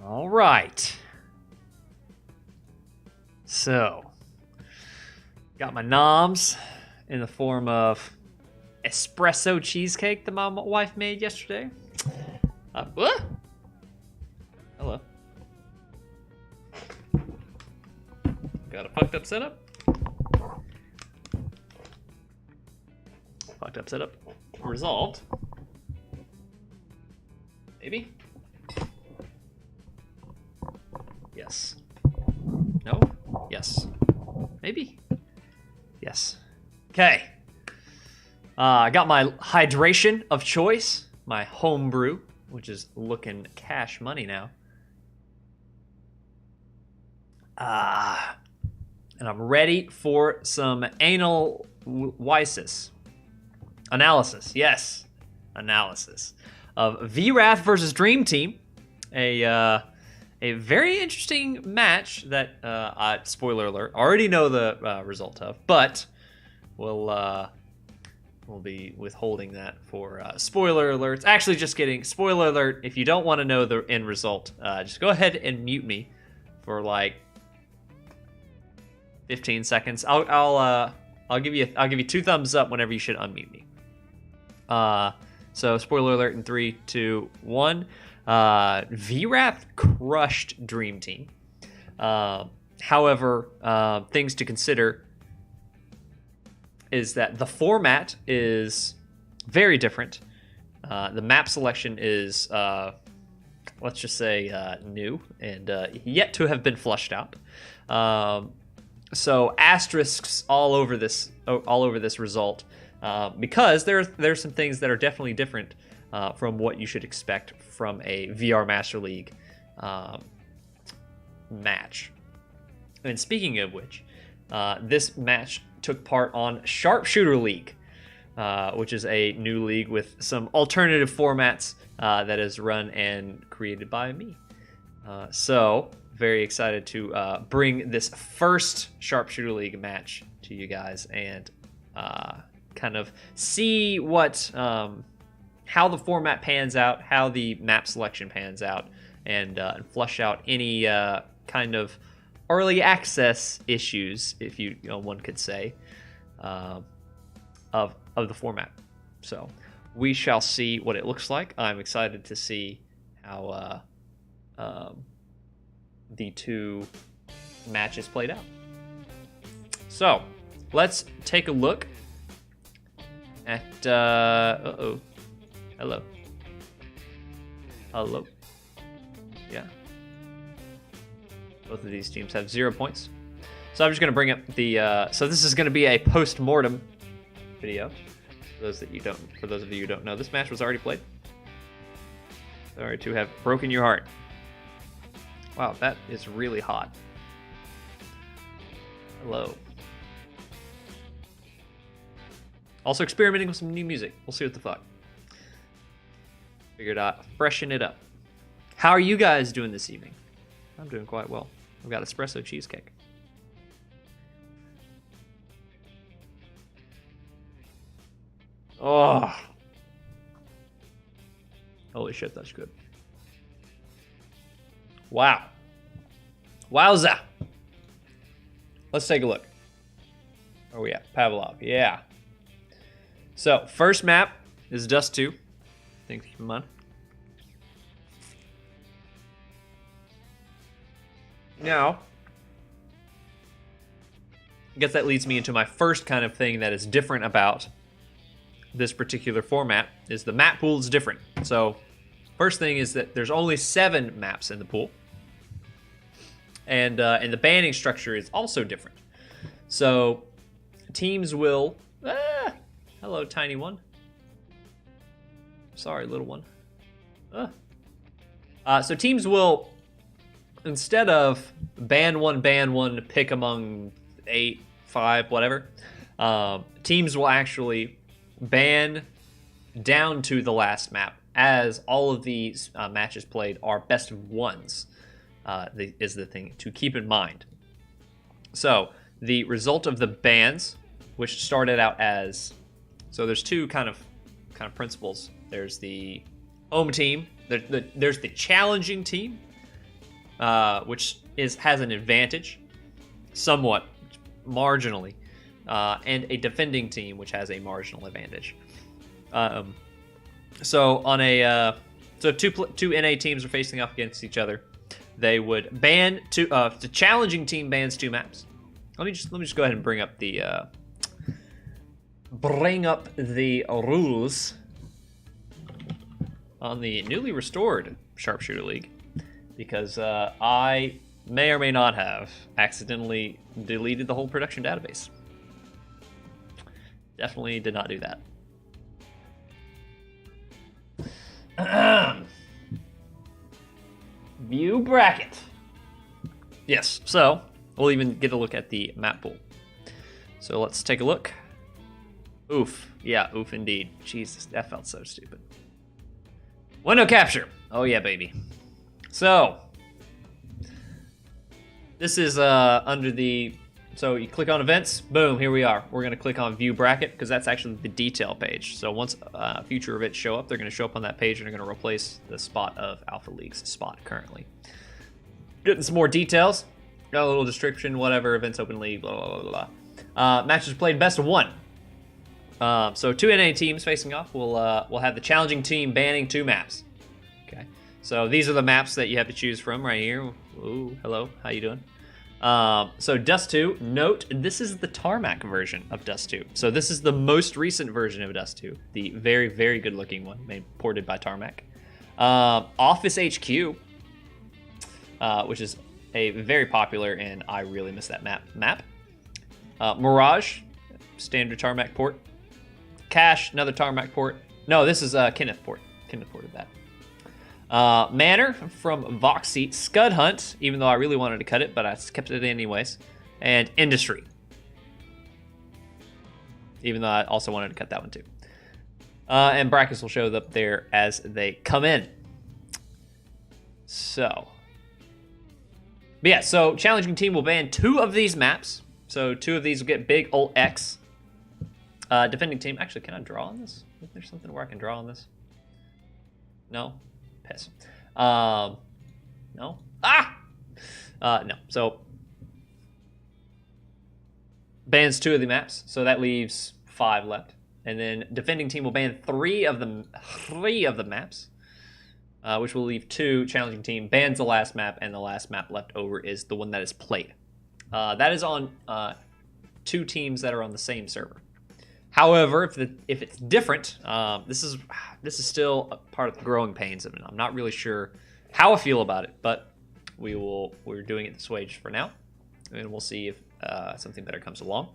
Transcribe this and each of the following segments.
All right. So, got my noms in the form of espresso cheesecake that my wife made yesterday. What? Hello. Got a fucked up setup. Fucked up setup resolved. Maybe? Yes. No? Yes. Maybe? Yes. Okay. I got my hydration of choice, my home brew, which is looking cash money now. And I'm ready for some analysis. Yes, analysis of VRath versus Dream Team. A very interesting match that, spoiler alert, already know the result of, but we'll be withholding that for spoiler alerts. Actually, just kidding. Spoiler alert, if you don't want to know the end result, just go ahead and mute me for like 15 seconds. I'll give you 2 thumbs up whenever you should unmute me. So spoiler alert in 3, 2, 1. VRath crushed Dream Team. However, things to consider is that the format is very different. The map selection is, let's just say, new and yet to have been flushed out. So asterisks all over this result, because there's some things that are definitely different from what you should expect from a VR Master League match. And speaking of which, this match took part on Sharpshooter League, which is a new league with some alternative formats that is run and created by me. So very excited to bring this first Sharpshooter League match to you guys and kind of see what how the format pans out, how the map selection pans out, and flush out any kind of early access issues, if one could say, of the format. So we shall see what it looks like. I'm excited to see how the 2 matches played out. So let's take a look at hello. Yeah. Both of these teams have 0 points. So I'm just going to bring up the... so this is going to be a post-mortem video. For those of you who don't know, this match was already played. Sorry to have broken your heart. Wow, that is really hot. Hello. Also experimenting with some new music. We'll see what the fuck. Figured out freshen it up. How are you guys doing this evening? I'm doing quite well. I've got espresso cheesecake. Oh. Holy shit, that's good. Wow. Wowza. Let's take a look. Where are we at? Pavlov. Yeah. So, first map is Dust 2. Thanks for money. Now, I guess that leads me into my first kind of thing that is different about this particular format, is the map pool is different. So, first thing is that there's only 7 maps in the pool. And the banning structure is also different. So, teams will... hello, tiny one. Sorry, little one. So teams will, instead of ban one, pick among 8, 5, whatever, teams will actually ban down to the last map as all of these matches played are best of ones, is the thing to keep in mind. So the result of the bans, which started out as, so there's two kind of principles. There's the home team. There's the challenging team, which has an advantage, somewhat, marginally, and a defending team, which has a marginal advantage. So on a so two NA teams are facing off against each other. They would ban two. The challenging team bans 2 maps. Let me just go ahead and bring up the rules on the newly restored Sharpshooter League, because I may or may not have accidentally deleted the whole production database. Definitely did not do that. View bracket. Yes, so we'll even get a look at the map pool. So let's take a look. Oof. Yeah, oof indeed. Jesus, that felt so stupid. Window capture. Oh yeah, baby. So this is under the, so you click on events, boom, here we are. We're gonna click on view bracket because that's actually the detail page. So once future events show up, they're gonna show up on that page and they're gonna replace the spot of Alpha League's spot currently. Getting some more details. Got a little description, whatever, events open league, blah, blah, blah, blah. Matches played best of 1. So 2 NA teams facing off. We'll have the challenging team banning 2 maps. Okay. So these are the maps that you have to choose from right here. Ooh, hello, how you doing? So Dust 2, note, this is the tarmac version of Dust 2. So this is the most recent version of Dust 2. The very, very good looking one, ported by Tarmac. Office HQ, which is a very popular, and I really miss that map. Mirage, standard Tarmac port. Cache, another Tarmac port. No, this is Kenneth port. Kenneth ported that. Manor from Voxy. Scud Hunt, even though I really wanted to cut it, but I kept it anyways. And Industry, even though I also wanted to cut that one too. And brackets will show up there as they come in. So, but yeah, so challenging team will ban 2 of these maps. So 2 of these will get big old X. Defending team, actually, can I draw on this? Is there something where I can draw on this? No? Piss. No? Ah! No. So, bans 2 of the maps, so that leaves 5 left. And then defending team will ban 3 of the maps, which will leave 2. Challenging team bans the last map, and the last map left over is the one that is played. That is on 2 teams that are on the same server. However, if it's different, this is still a part of the growing pains of it. I'm not really sure how I feel about it, but we're doing it this way just for now, and we'll see if something better comes along.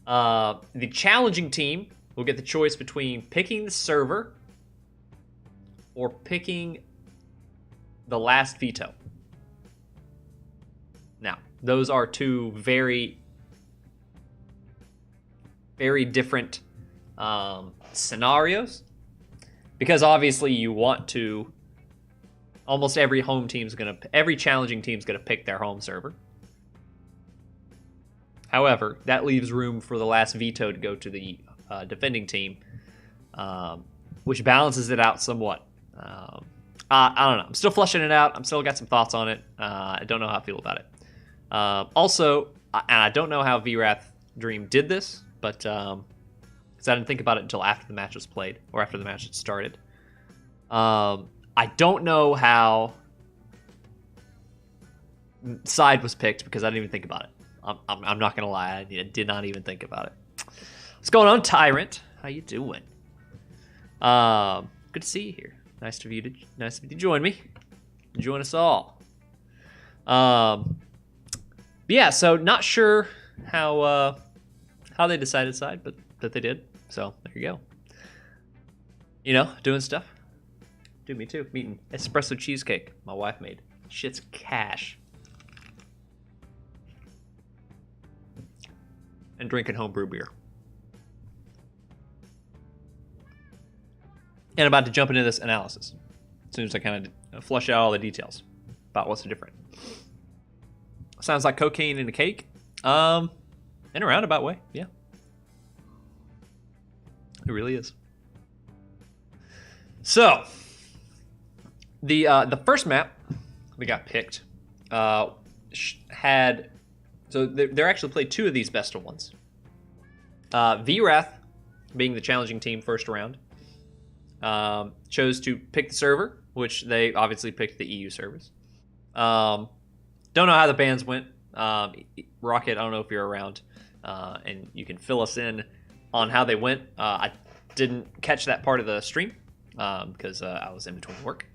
The challenging team will get the choice between picking the server or picking the last veto. Now, those are 2 very, very different scenarios, because obviously you want to, almost every challenging team's gonna pick their home server. However, that leaves room for the last veto to go to the defending team, which balances it out somewhat. I don't know. I'm still fleshing it out. I'm still got some thoughts on it. I don't know how I feel about it. Also, and I don't know how VRath Dream did this, but because I didn't think about it until after the match was played, or after the match had started. I don't know how side was picked because I didn't even think about it. I'm not gonna lie, I did not even think about it. What's going on, Tyrant? How you doing? Good to see you here. Nice of you to join me. Join us all. Yeah, so not sure how they decided side, but that they did. So there you go. You know, doing stuff. Dude, me too. Eating espresso cheesecake my wife made. Shit's cash. And drinking homebrew beer. And I'm about to jump into this analysis as soon as I kind of flush out all the details about what's different. Sounds like cocaine in a cake. In a roundabout way, yeah. It really is. So, the first map we got picked had... So there actually played 2 of these best of ones. VRath, being the challenging team first round, chose to pick the server, which they obviously picked the EU servers. Don't know how the bans went. Rocket, I don't know if you're around, and you can fill us in on how they went. I didn't catch that part of the stream because I was in between work.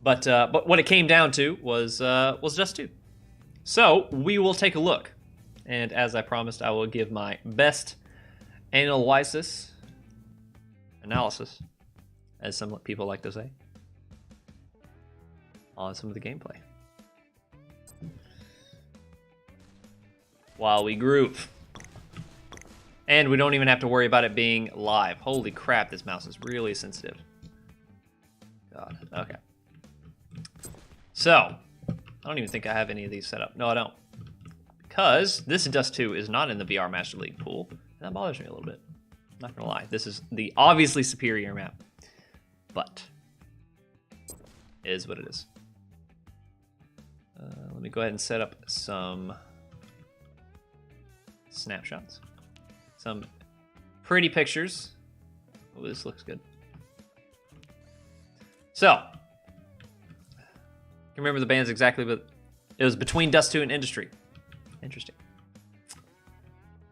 But what it came down to was Dust 2. So we will take a look, and as I promised, I will give my best analysis, as some people like to say, on some of the gameplay. While we groove. And we don't even have to worry about it being live. Holy crap, this mouse is really sensitive. God, okay. So, I don't even think I have any of these set up. No, I don't. Because this Dust 2 is not in the VR Master League pool. And that bothers me a little bit. Not gonna lie. This is the obviously superior map. But, it is what it is. Let me go ahead and set up some snapshots. Some pretty pictures. Oh, this looks good. So, you remember the bands exactly, but it was between Dust 2 and Industry. Interesting.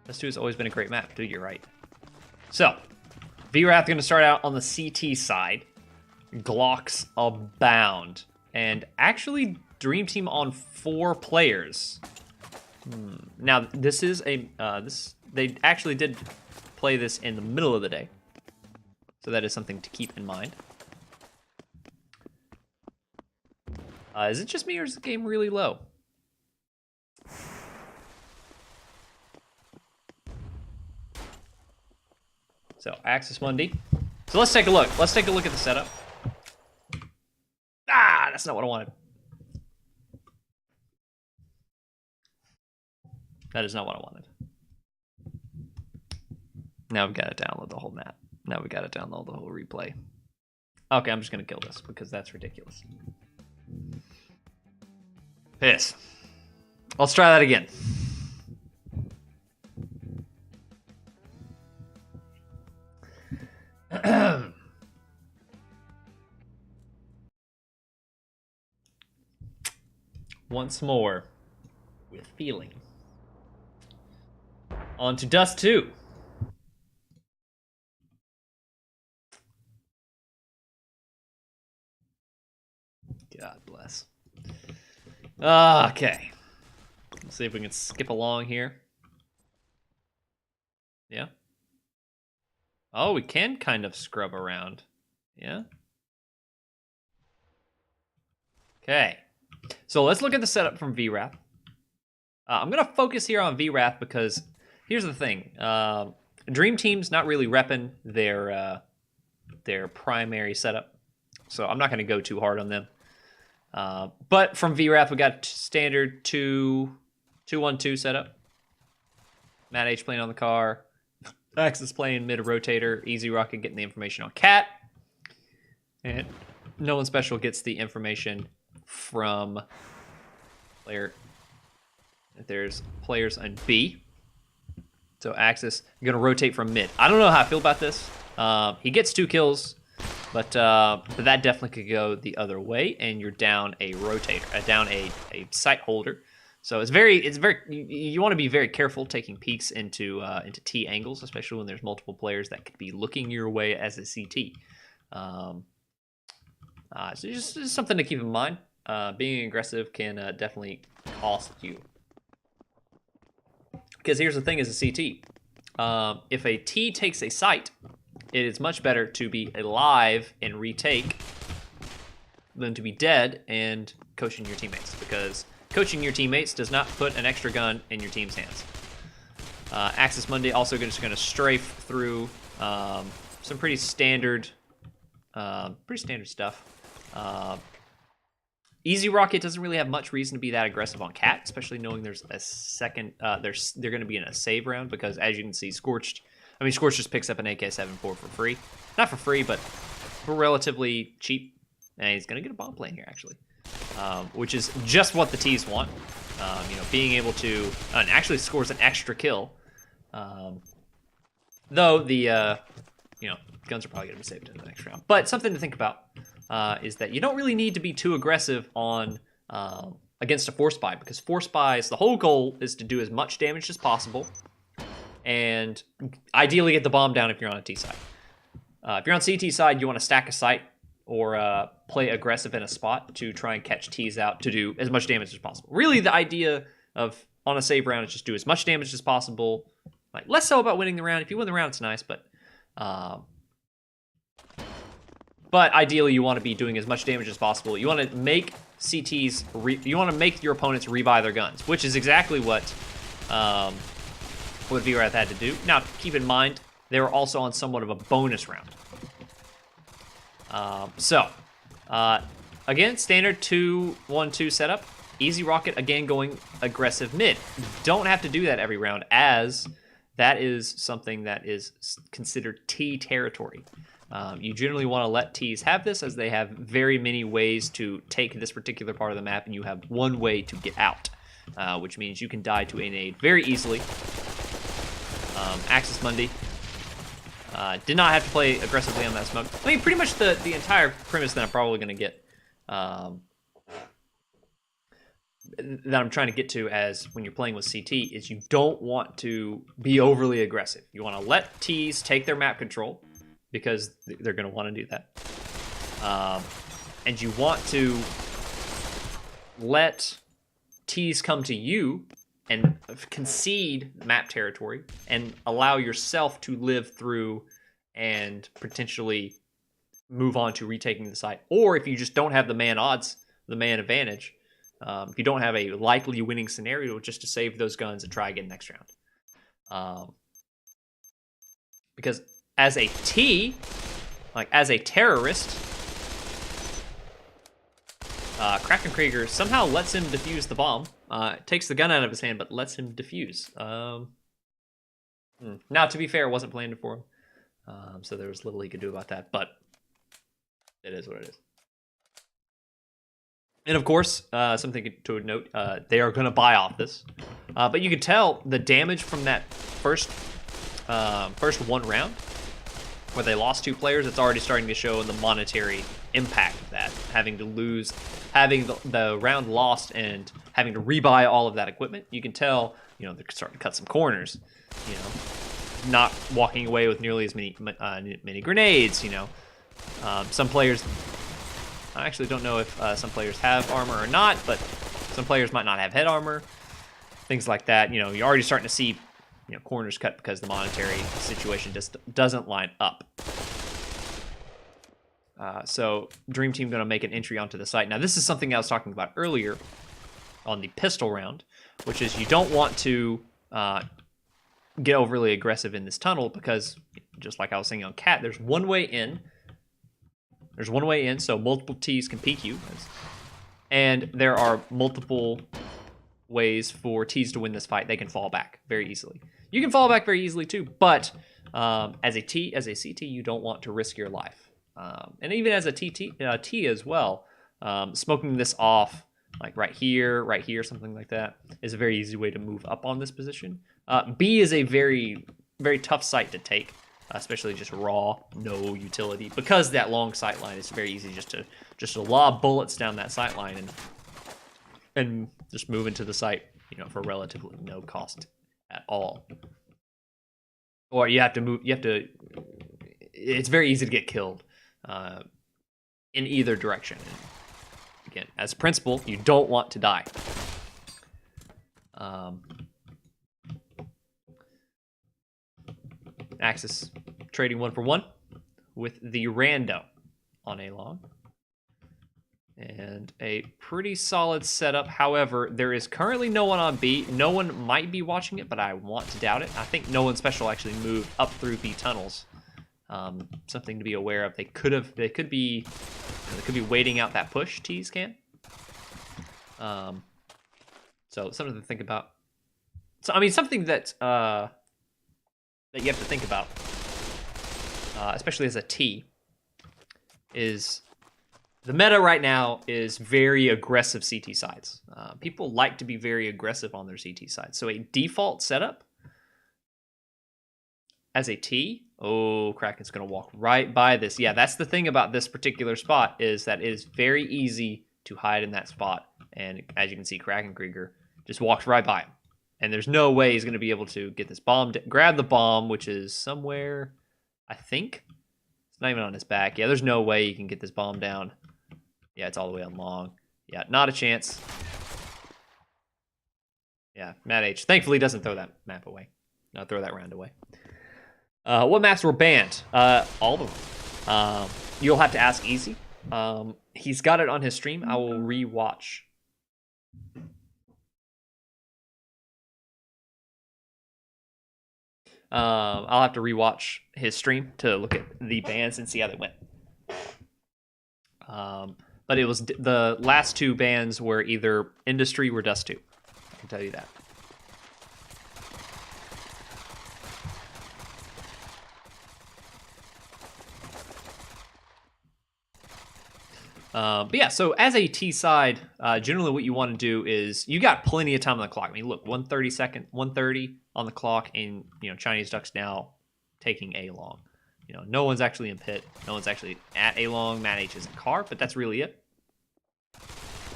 Dust 2 has always been a great map, dude, you're right. So, VRath going to start out on the CT side. Glocks abound. And actually, Dream Team on 4 players. Now, this is a... they actually did play this in the middle of the day. So that is something to keep in mind. Is it just me, or is the game really low? So, Axis Mundi. So let's take a look. Let's take a look at the setup. Ah, that's not what I wanted. That is not what I wanted. Now we've got to download the whole map. Now we got to download the whole replay. Okay, I'm just going to kill this because that's ridiculous. Piss. Let's try that again. Once more, with feeling. On to Dust 2. God bless. Okay. Let's see if we can skip along here. Yeah. Oh, we can kind of scrub around. Yeah. Okay. So let's look at the setup from VRath. I'm going to focus here on VRath because here's the thing. Dream Team's not really repping their primary setup. So I'm not going to go too hard on them. But from VRath, we got standard 2-1-2 setup. Matt H playing on the car. Axis playing mid-rotator. Easy Rocket getting the information on Cat. And no one special gets the information from player. If there's players on B. So Axis, I'm going to rotate from mid. I don't know how I feel about this. He gets 2 kills. But that definitely could go the other way, and you're down a rotator, down a sight holder. So it's very you want to be very careful taking peeks into T angles, especially when there's multiple players that could be looking your way as a CT. So just something to keep in mind. Being aggressive can definitely cost you. Because here's the thing: as a CT, if a T takes a sight, it is much better to be alive and retake than to be dead and coaching your teammates, because coaching your teammates does not put an extra gun in your team's hands. Axis Mundi also just going to strafe through some pretty standard stuff. Easy Rocket doesn't really have much reason to be that aggressive on Cat, especially knowing there's a second. They're going to be in a save round because, as you can see, Scorched just picks up an AK-74 for free. Not for free, but for relatively cheap. And he's going to get a bomb plane here, actually, which is just what the T's want. Being able to and actually scores an extra kill. Though the guns are probably going to be saved in the next round. But something to think about is that you don't really need to be too aggressive on against a Force Buy, because Force Buys, the whole goal is to do as much damage as possible and ideally get the bomb down if you're on a T side. If you're on CT side, you want to stack a site or play aggressive in a spot to try and catch T's out to do as much damage as possible. Really, the idea of on a save round is just do as much damage as possible. Like, less so about winning the round. If you win the round, it's nice, but ideally you want to be doing as much damage as possible. You want to make CTs, you want to make your opponents rebuy their guns, which is exactly what VRath had to do. Now, keep in mind, they were also on somewhat of a bonus round. Again, standard 2-1-2 setup. Easy Rocket, again, going aggressive mid. Don't have to do that every round, as that is something that is considered T territory. You generally want to let Ts have this, as they have very many ways to take this particular part of the map, and you have one way to get out, which means you can die to a nade very easily. Axis Mundi did not have to play aggressively on that smoke. I mean, pretty much the entire premise that I'm probably going to get, that I'm trying to get to as when you're playing with CT, is you don't want to be overly aggressive. You want to let Ts take their map control, because they're going to want to do that. And you want to let Ts come to you and concede map territory and allow yourself to live through and potentially move on to retaking the site. Or if you just don't have the man odds, the man advantage, if you don't have a likely winning scenario, just to save those guns and try again next round. Because as a T, like as a terrorist, Krakenkrieger somehow lets him defuse the bomb. Takes the gun out of his hand, but lets him defuse. Now, to be fair, it wasn't planned for him, so there was little he could do about that, but it is what it is. And of course, something to note, they are going to buy off this. But you could tell the damage from that first one round, where they lost 2 players, it's already starting to show in the monetary impact of that. Having to lose, having the round lost and having to rebuy all of that equipment, you can tell, they're starting to cut some corners, not walking away with nearly as many grenades, some players, I actually don't know if some players have armor or not, but some players might not have head armor, things like that. You're already starting to see corners cut because the monetary situation just doesn't line up. So Dream Team going to make an entry onto the site. Now, this is something I was talking about earlier on the pistol round, which is you don't want to get overly aggressive in this tunnel, because just like I was saying on Cat, there's one way in. There's one way in, so multiple Ts can peek you. And there are multiple ways for Ts to win this fight. They can fall back very easily. You can fall back very easily too, but as a CT, you don't want to risk your life. And even as a T as well, smoking this off, like right here, something like that, is a very easy way to move up on this position. B is a very, very tough site to take, especially just raw, no utility, because that long sight line is very easy just to lob bullets down that sight line and just move into the site, for relatively no cost at all. Or you have to move. It's very easy to get killed in either direction. And again, as a principle, you don't want to die. Axis trading 1-for-1 with the rando on A long. And a pretty solid setup. However, there is currently no one on B. No one might be watching it, but I want to doubt it. I think no one special actually moved up through B tunnels. Something to be aware of. They could be waiting out that push. Tees can. So something to think about. So I mean, something that that you have to think about, especially as a T, is the meta right now is very aggressive CT sides. People like to be very aggressive on their CT sides. So a default setup as a T, oh, Kraken's going to walk right by this. Yeah, that's the thing about this particular spot, is that it is very easy to hide in that spot. And as you can see, Kraken Krieger just walks right by him. And there's no way he's going to be able to get this bomb, grab the bomb, which is somewhere, I think. It's not even on his back. Yeah, there's no way he can get this bomb down. Yeah, it's all the way on long. Yeah, not a chance. Yeah, Matt H. Thankfully doesn't throw that map away. Not throw that round away. What maps were banned? All of them. You'll have to ask Easy. He's got it on his stream. I will rewatch. I'll have to rewatch his stream to look at the bans and see how they went. But it was the last two bans were either Industry or Dust 2. I can tell you that. But yeah, so as a T side, generally what you want to do is you got plenty of time on the clock. I mean, look, 130 on the clock, and Chinese Ducks now taking A long. No one's actually in pit. No one's actually at A long. Matt H is in car, but that's really it.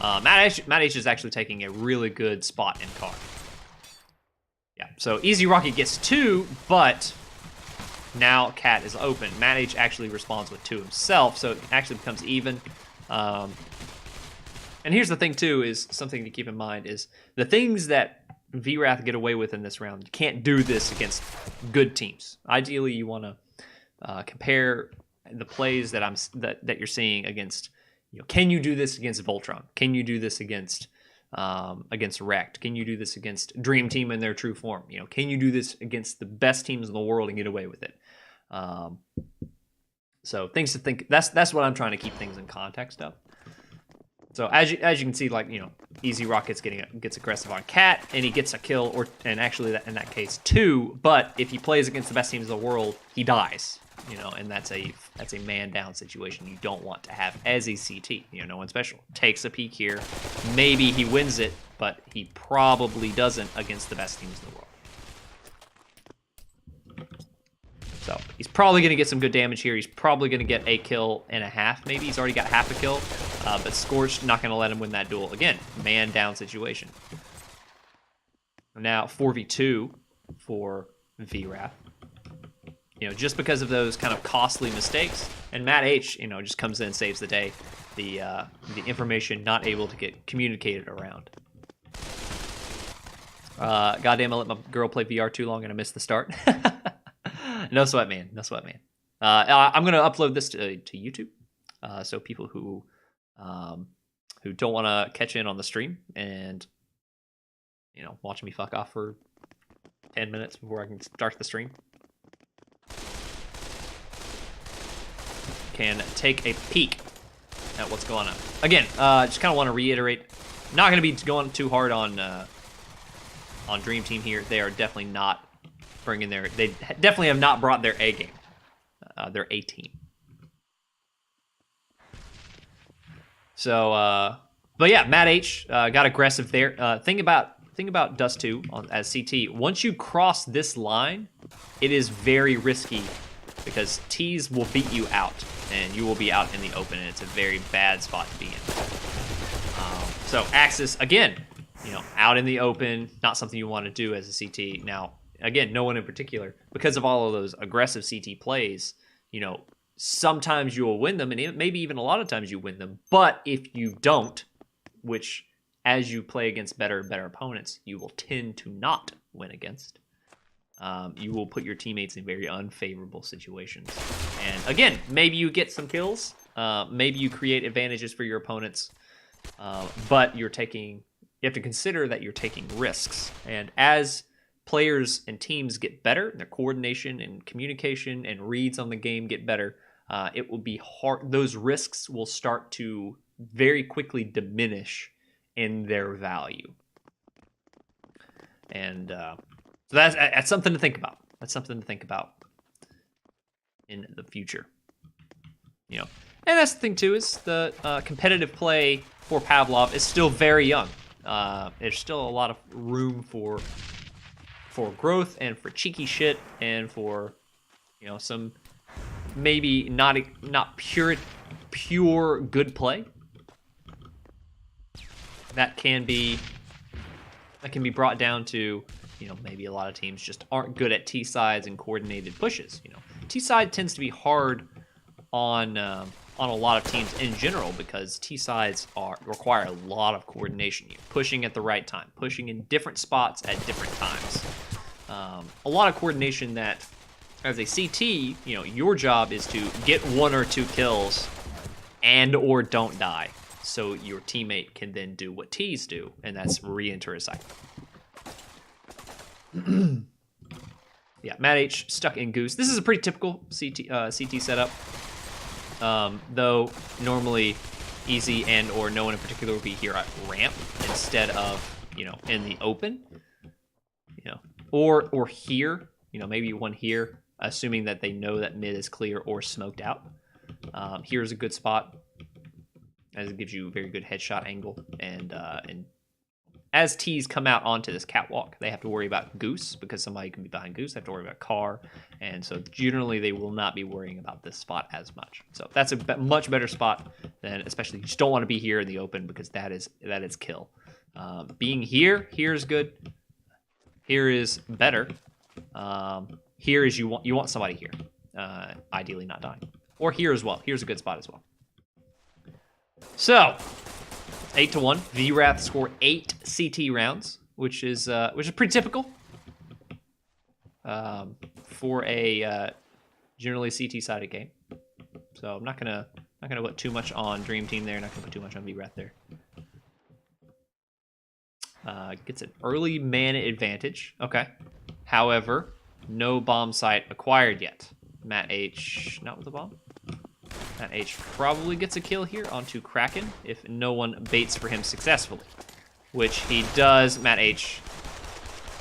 Matt H is actually taking a really good spot in car. Yeah, so Easy Rocket gets 2, but now Cat is open. Matt H actually responds with 2 himself, so it actually becomes even. And here's the thing too, is something to keep in mind, is the things that VRath get away with in this round. You can't do this against good teams. Ideally, you want to compare the plays that you're seeing against. Can you do this against Voltron? Can you do this against Rect? Can you do this against Dream Team in their true form? Can you do this against the best teams in the world and get away with it? So things to think. That's what I'm trying to keep things in context of. So as you can see, like Easy Rockets gets aggressive on Cat, and he gets a kill, and actually in that case 2. But if he plays against the best teams in the world, he dies. And that's a man down situation you don't want to have as a CT. No one special takes a peek here. Maybe he wins it, but he probably doesn't against the best teams in the world. So he's probably going to get some good damage here. He's probably going to get a kill and a half, maybe. He's already got half a kill, but Scorched not going to let him win that duel. Again, man down situation. Now 4v2 for VRath. Just because of those kind of costly mistakes. And Matt H, just comes in and saves the day. The information not able to get communicated around. Goddamn, I let my girl play VR too long and I missed the start. No sweat, man. No sweat, man. I'm gonna upload this to YouTube, so people who don't want to catch in on the stream and watch me fuck off for 10 minutes before I can start the stream can take a peek at what's going on. Again, just kind of want to reiterate, not going to be going too hard on Dream Team here. They are definitely not bringing they definitely have not brought their A game, their A team. So, but yeah, Matt H got aggressive there. Think about Dust 2 as CT. Once you cross this line, it is very risky because T's will beat you out, and you will be out in the open, and it's a very bad spot to be in. So Axis, again, out in the open, not something you want to do as a CT. Now, again, no one in particular, because of all of those aggressive CT plays, sometimes you will win them, and maybe even a lot of times you win them. But if you don't, which as you play against better opponents, you will tend to not win against, you will put your teammates in very unfavorable situations. And again, maybe you get some kills, maybe you create advantages for your opponents, but you have to consider that you're taking risks. And as players and teams get better, their coordination and communication and reads on the game get better, it will be hard. Those risks will start to very quickly diminish in their value. And so that's something to think about. That's something to think about in the future. You know, and that's the thing too, is the competitive play for Pavlov is still very young. There's still a lot of room for growth and for cheeky shit and for, you know, some maybe not pure good play. That can be brought down to, you know, maybe a lot of teams just aren't good at T-sides and coordinated pushes. You know, T-side tends to be hard on a lot of teams in general because T-sides require a lot of coordination. You're pushing at the right time, pushing in different spots at different times. A lot of coordination that, as a CT, you know, your job is to get 1 or 2 kills and/or don't die, so your teammate can then do what Ts do, and that's re-enter a cycle. Yeah, Matt H stuck in Goose. This is a pretty typical CT setup, though normally easy and/or no one in particular will be here at ramp instead of, you know, in the open, you know, or here, you know, maybe one here, assuming that they know that mid is clear or smoked out. Here's a good spot, as it gives you a very good headshot angle, and as T's come out onto this catwalk, they have to worry about Goose because somebody can be behind Goose. They have to worry about Car, and so generally they will not be worrying about this spot as much. So that's a much better spot than, especially, you just don't want to be here in the open because that is kill. Being here is good. Here is better. Here is you want somebody here, ideally not dying, or here as well. Here's a good spot as well. So 8-1. VRath score 8 CT rounds, which is pretty typical for a generally CT-sided game. So I'm not gonna put too much on Dream Team there. Not gonna put too much on VRath there. Gets an early mana advantage. Okay. However, no bomb site acquired yet. Matt H, not with a bomb. Matt H probably gets a kill here onto Kraken if no one baits for him successfully, which he does. Matt H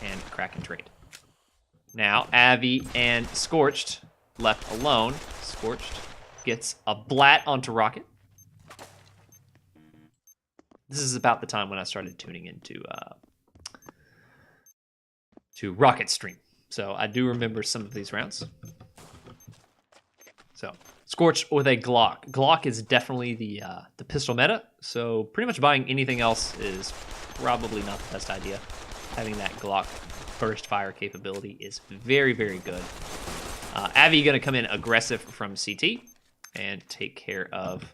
and Kraken trade. Now, Avi and Scorched left alone. Scorched gets a blat onto Rocket. This is about the time when I started tuning into Rocket stream, so I do remember some of these rounds. So Scorch with a Glock. Glock is definitely the pistol meta, so pretty much buying anything else is probably not the best idea. Having that Glock burst fire capability is very, very good. Avi gonna come in aggressive from CT and take care of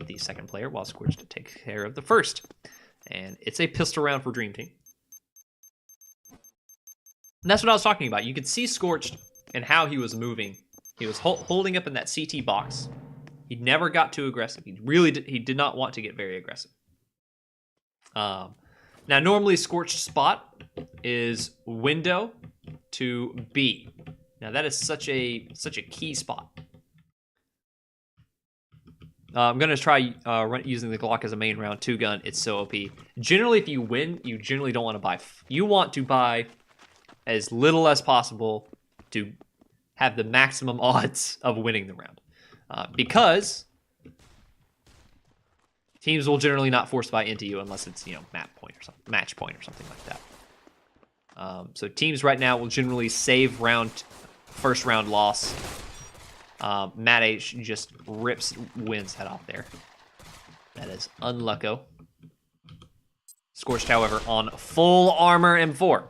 the second player, while Scorch takes care of the first. And it's a pistol round for Dream Team. And that's what I was talking about. You could see Scorched and how he was moving. He was holding up in that CT box. He never got too aggressive. He did not want to get very aggressive. Now, normally Scorched spot is window to B. Now that is such a key spot. I'm gonna try using the Glock as a main round 2 gun. It's so OP. Generally, if you win, you generally don't want to buy. You want to buy as little as possible to have the maximum odds of winning the round, because teams will generally not force buy into you unless it's, you know, match point or something like that. So teams right now will generally save first round loss. Matt H just wins head off there. That is unlucko. Scorched, however, on full armor M4.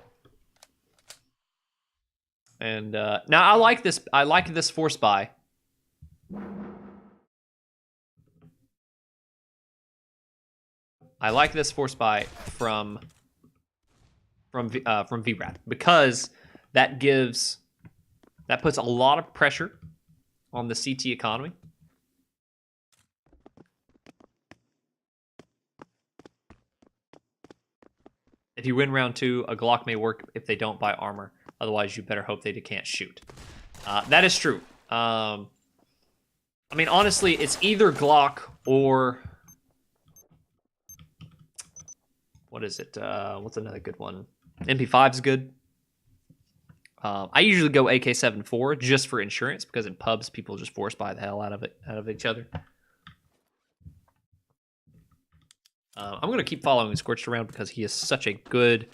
And now I like this. I like this force buy. I like this force buy from VRath because that puts a lot of pressure on the CT economy. If you win round 2, a Glock may work if they don't buy armor. Otherwise, you better hope they can't shoot. That is true. I mean, honestly, it's either Glock or... What is it? What's another good one? MP5's good. I usually go AK-74 just for insurance, because in pubs, people just force buy the hell out of each other. I'm going to keep following Scorched around because he is such a good...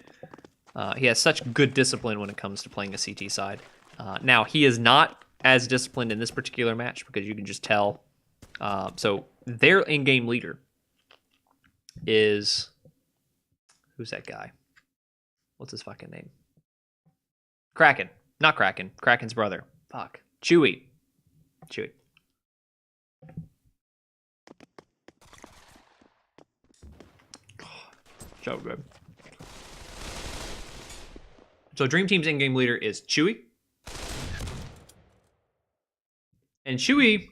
he has such good discipline when it comes to playing a CT side. Now, he is not as disciplined in this particular match because you can just tell. So their in-game leader is... Who's that guy? What's his fucking name? Kraken. Not Kraken. Kraken's brother. Fuck. Chewy. So good. So Dream Team's in-game leader is Chewy. And Chewy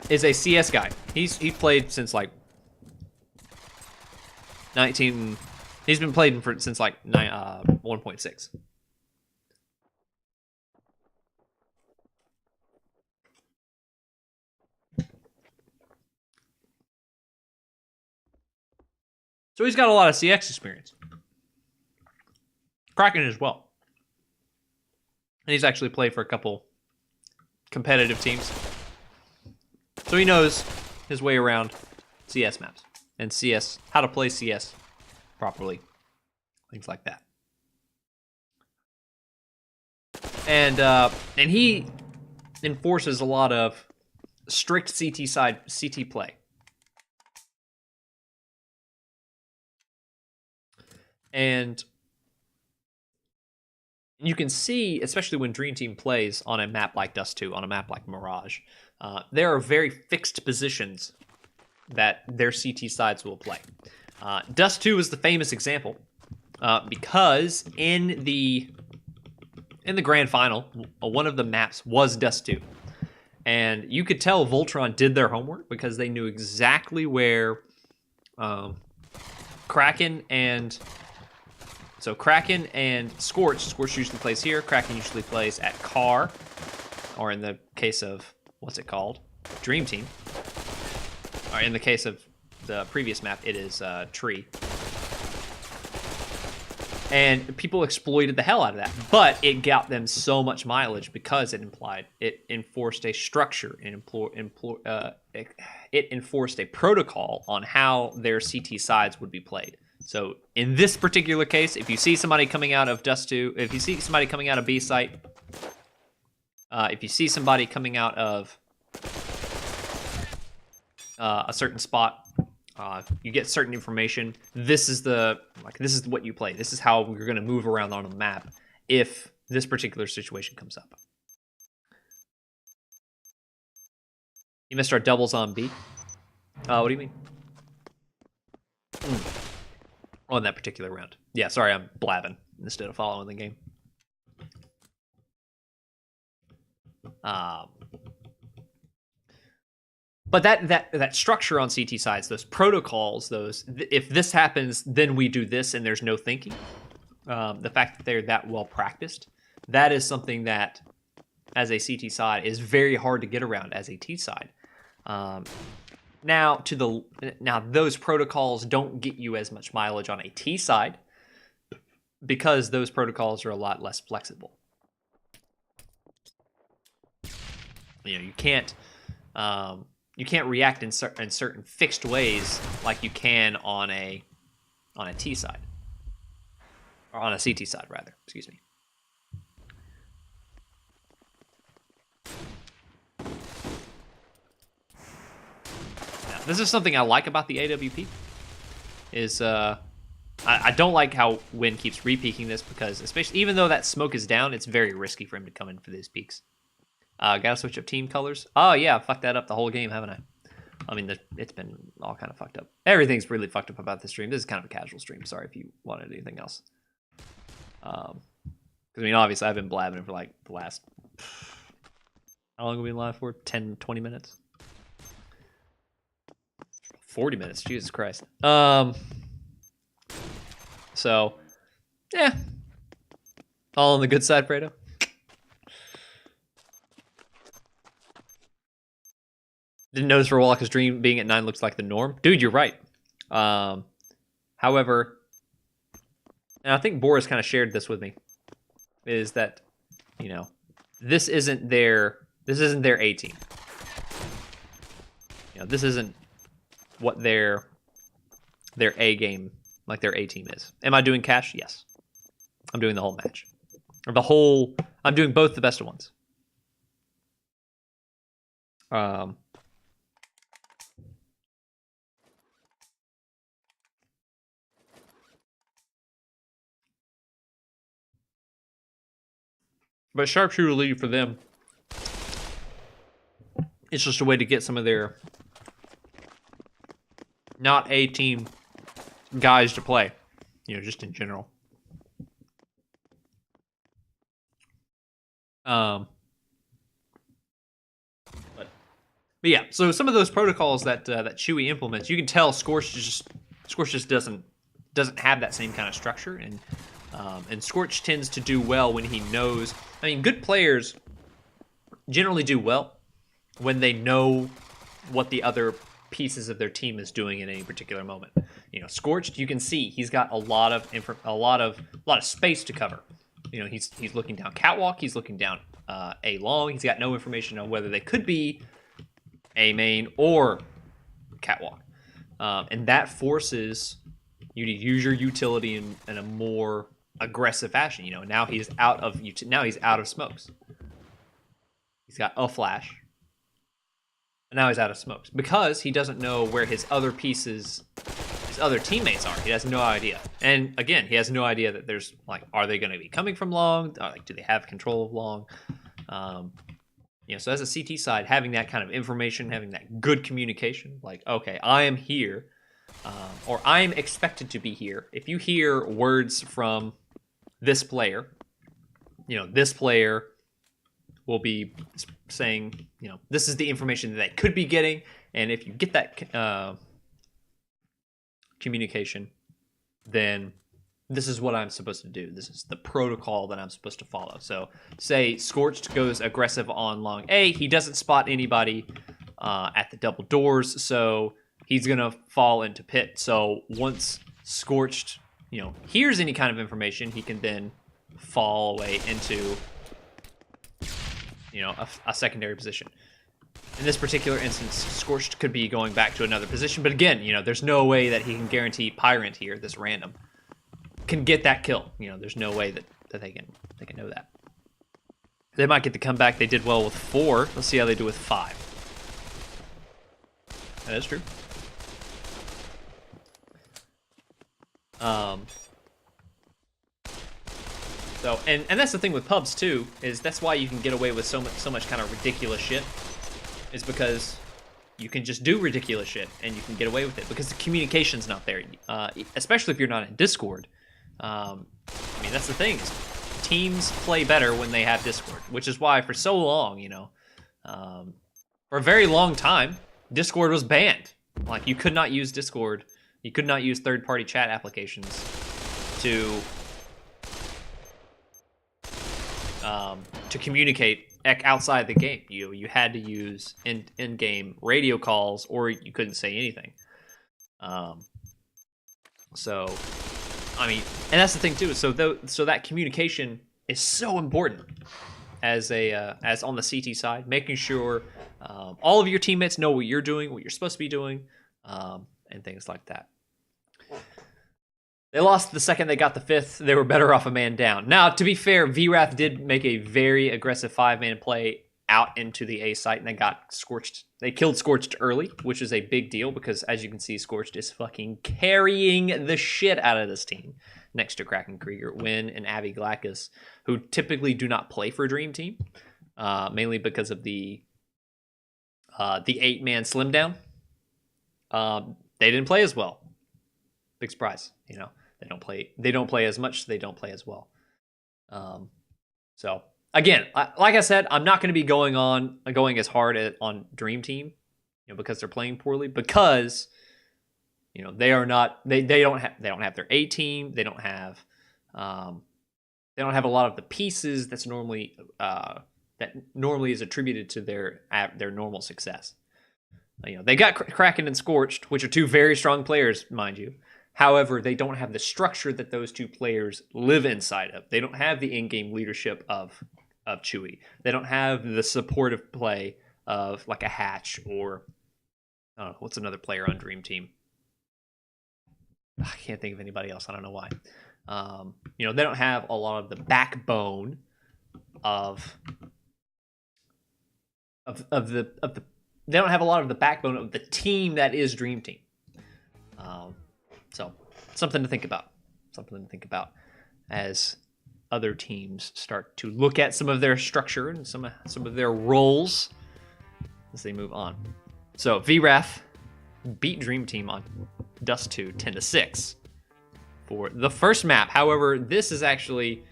is a CS guy. He's played since like 19. He's been playing since like 1.6. So he's got a lot of CX experience. Kraken as well. And he's actually played for a couple competitive teams. So he knows his way around CS maps and CS, how to play CS properly, things like that. And he enforces a lot of strict CT play. And you can see, especially when Dream Team plays on a map like Dust 2, on a map like Mirage, there are very fixed positions that their CT sides will play. Dust 2 is the famous example because in the grand final, one of the maps was Dust 2. And you could tell Voltron did their homework because they knew exactly where Kraken and Scorch usually plays here. Kraken usually plays at Car, or in the case of, what's it called? Dream Team. Or in the case of the previous map, it is Tree. And people exploited the hell out of that. But it got them so much mileage because it enforced a structure, and it enforced a protocol on how their CT sides would be played. So in this particular case, if you see somebody coming out of Dust 2, if you see somebody coming out of B site, if you see somebody coming out of a certain spot, you get certain information. This is what you play. This is how we're going to move around on a map if this particular situation comes up. You missed our doubles on B. What do you mean? On that particular round. Yeah, sorry, I'm blabbing instead of following the game. But that structure on CT sides, those protocols, if this happens, then we do this, and there's no thinking. The fact that they're that well practiced, that is something that, as a CT side, is very hard to get around as a T side. Now those protocols don't get you as much mileage on a T side because those protocols are a lot less flexible. You can't react in certain fixed ways like you can on a T side, or on a CT side rather. Excuse me. This is something I like about the AWP, is I don't like how Win keeps re-peeking this, because especially even though that smoke is down, it's very risky for him to come in for these peaks. Gotta switch up team colors. Oh yeah, fucked that up the whole game, haven't I? I mean, it's been all kind of fucked up. Everything's really fucked up about this stream. This is kind of a casual stream. Sorry if you wanted anything else. Because I mean, obviously I've been blabbing for like the last, how long have we been live for? 10, 20 minutes? 40 minutes. Jesus Christ. So, yeah. All on the good side, Fredo. Didn't notice for a while because Dream being at 9 looks like the norm. Dude, you're right. However, and I think Boris kind of shared this with me, is that, you know, this isn't their A team. You know, this isn't what their A game, like their A team is. Am I doing cash? Yes. I'm doing the whole match. Or I'm doing both the best of ones. But Sharpshooter League for them, it's just a way to get some of their not A team guys to play, you know, just in general. But yeah, so some of those protocols that that Chewy implements, you can tell Scorch just doesn't have that same kind of structure, and Scorch tends to do well when he knows. I mean, good players generally do well when they know what the other pieces of their team is doing in any particular moment. You know, Scorched, you can see he's got a lot of space to cover. You know, he's looking down catwalk, he's looking down A long. He's got no information on whether they could be A main or catwalk, and that forces you to use your utility in a more aggressive fashion. You know, now he's out of smokes. He's got a flash. And now he's out of smokes because he doesn't know where his other teammates are. He has no idea. And again, he has no idea that there's like, are they going to be coming from long? Like, do they have control of long? You know, so as a CT side, having that kind of information, having that good communication, like, okay, I am here, or I am expected to be here. If you hear words from this player, you know, this player will be saying, you know, this is the information that they could be getting. And if you get that communication, then this is what I'm supposed to do. This is the protocol that I'm supposed to follow. So say Scorched goes aggressive on long A. He doesn't spot anybody at the double doors, so he's going to fall into pit. So once Scorched, you know, hears any kind of information, he can then fall away into, you know, a secondary position. In this particular instance, Scorched could be going back to another position, but again, you know, there's no way that he can guarantee Pyrant here, this random, can get that kill. You know, there's no way that they can know that. They might get the comeback. They did well with 4. Let's see how they do with 5. That is true. So, and that's the thing with pubs too, is that's why you can get away with so much kind of ridiculous shit, is because you can just do ridiculous shit and you can get away with it because the communication's not there, especially if you're not in Discord. I mean, that's the thing, is teams play better when they have Discord, which is why for so long, you know, for a very long time, Discord was banned. Like, you could not use Discord, you could not use third-party chat applications to communicate outside the game. You had to use in-game radio calls, or you couldn't say anything. So, I mean, and that's the thing too. So that communication is so important as on the CT side, making sure all of your teammates know what you're doing, what you're supposed to be doing, and things like that. They lost the second they got the 5th. They were better off a man down. Now, to be fair, VRath did make a very aggressive 5-man play out into the A site, and they got Scorched. They killed Scorched early, which is a big deal because, as you can see, Scorched is fucking carrying the shit out of this team next to Kraken Krieger, Wynn, and Avi Glackus, who typically do not play for Dream Team, mainly because of the 8-man slim down. They didn't play as well. Big surprise, you know. They don't play as much, they don't play as well. So again, like I said, I'm not going to be going as hard on Dream Team, you know, because they're playing poorly, because You know, they are not. They don't have their A team. They don't have a lot of the pieces that's normally is attributed to their normal success. You know, they got Kraken and Scorched, which are two very strong players, mind you. However, they don't have the structure that those two players live inside of. They don't have the in-game leadership of Chewy. They don't have the supportive play of like a Hatch or what's another player on Dream Team? I can't think of anybody else. I don't know why. You know, they don't have a lot of the backbone of the they don't have a lot of the backbone of the team that is Dream Team. So something to think about. Something to think about as other teams start to look at some of their structure and some of their roles as they move on. So VRath beat Dream Team on Dust 2 10-6 for the first map. However, this is actually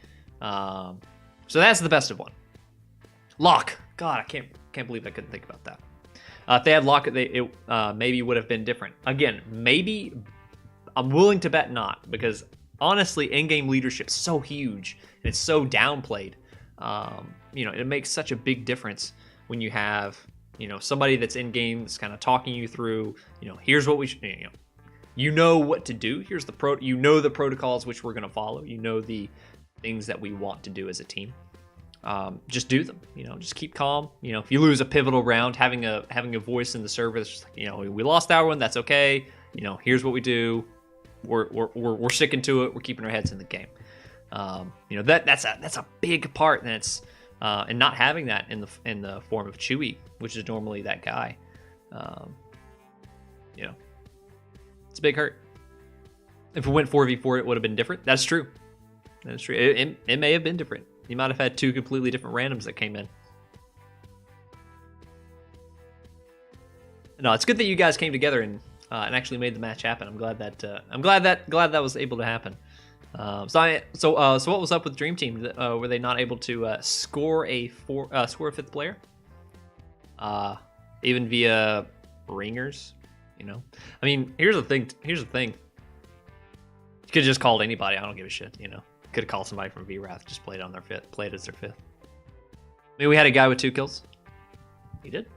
so that's the best of one. Lock. God, I can't believe I couldn't think about that. If they had Lock, it maybe would have been different. Again, maybe I'm willing to bet not, because honestly, in-game leadership's so huge and it's so downplayed. You know, it makes such a big difference when you have, you know, somebody that's in game that's kind of talking you through, you know, here's what we should, you know what to do. Here's the the protocols which we're going to follow. You know the things that we want to do as a team. Just do them, you know, just keep calm. You know, if you lose a pivotal round, having a voice in the server that's just like, you know, we lost our one, that's okay. You know, here's what we do. We're sticking to it. We're keeping our heads in the game. You know, that's a big part, and it's and not having that in the form of Chewy, which is normally that guy. You know, it's a big hurt. If it went 4v4, it would have been different. That's true. That's true. It may have been different. You might have had two completely different randoms that came in. No, it's good that you guys came together and actually made the match happen. I'm glad that was able to happen. So what was up with Dream Team? Were they not able to score a fifth player? Even via ringers, you know. I mean, here's the thing. You could have just called anybody. I don't give a shit, you know. Could have called somebody from VRath, just played as their fifth. I mean, we had a guy with 2 kills. He did.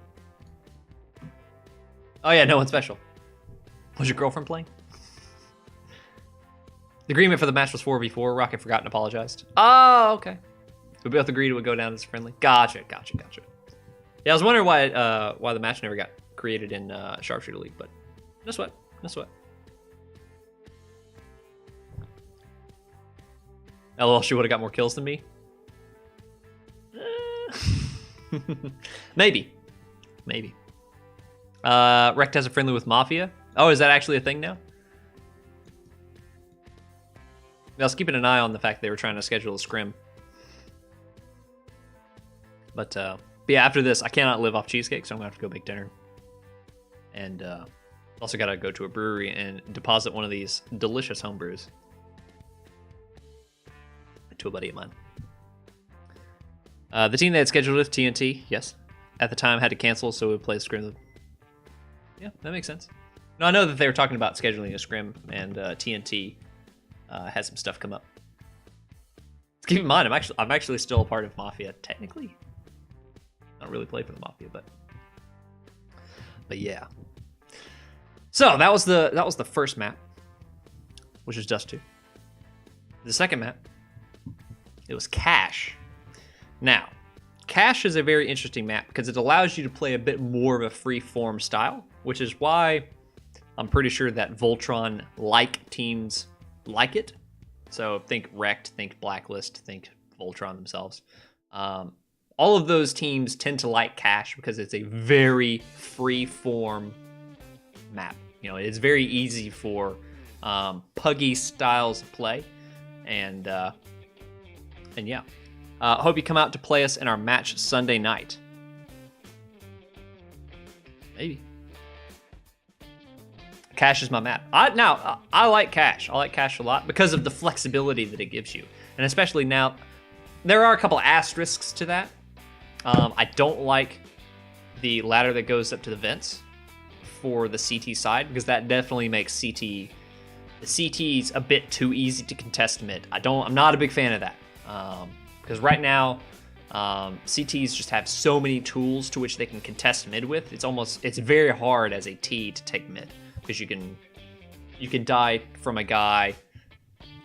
Oh yeah, no one special. Was your girlfriend playing? The agreement for the match was 4v4. Rocket forgot and apologized. Oh, okay. We both agreed it would go down as friendly. Gotcha. Yeah, I was wondering why the match never got created in Sharpshooter League, but no sweat. LOL, she would have got more kills than me. Maybe. Rect has a friendly with Mafia. Oh, is that actually a thing now? I was keeping an eye on the fact they were trying to schedule a scrim. But yeah, after this, I cannot live off cheesecake, so I'm going to have to go make dinner. And also got to go to a brewery and deposit one of these delicious home brews to a buddy of mine. The team they had scheduled with, TNT, yes, at the time had to cancel, so we would play a scrim. Yeah, that makes sense. No, I know that they were talking about scheduling a scrim, and TNT has some stuff come up. Keep in mind, I'm actually still a part of Mafia technically. I don't really play for the Mafia, but yeah. So that was the first map, which is Dust 2. The second map, it was Cache. Now, Cache is a very interesting map because it allows you to play a bit more of a free-form style, which is why I'm pretty sure that Voltron-like teams like it. So think Wrecked, think Blacklist, think Voltron themselves. All of those teams tend to like Cache because it's a very free-form map. You know, it's very easy for puggy styles of play, and yeah. Hope you come out to play us in our match Sunday night. Maybe. Cache is my map. I like Cache. I like Cache a lot because of the flexibility that it gives you. And especially now, there are a couple asterisks to that. I don't like the ladder that goes up to the vents for the CT side, because that definitely makes the CT's a bit too easy to contest mid. I'm not a big fan of that, because right now CTs just have so many tools to which they can contest mid with. It's very hard as a T to take mid, because you can die from a guy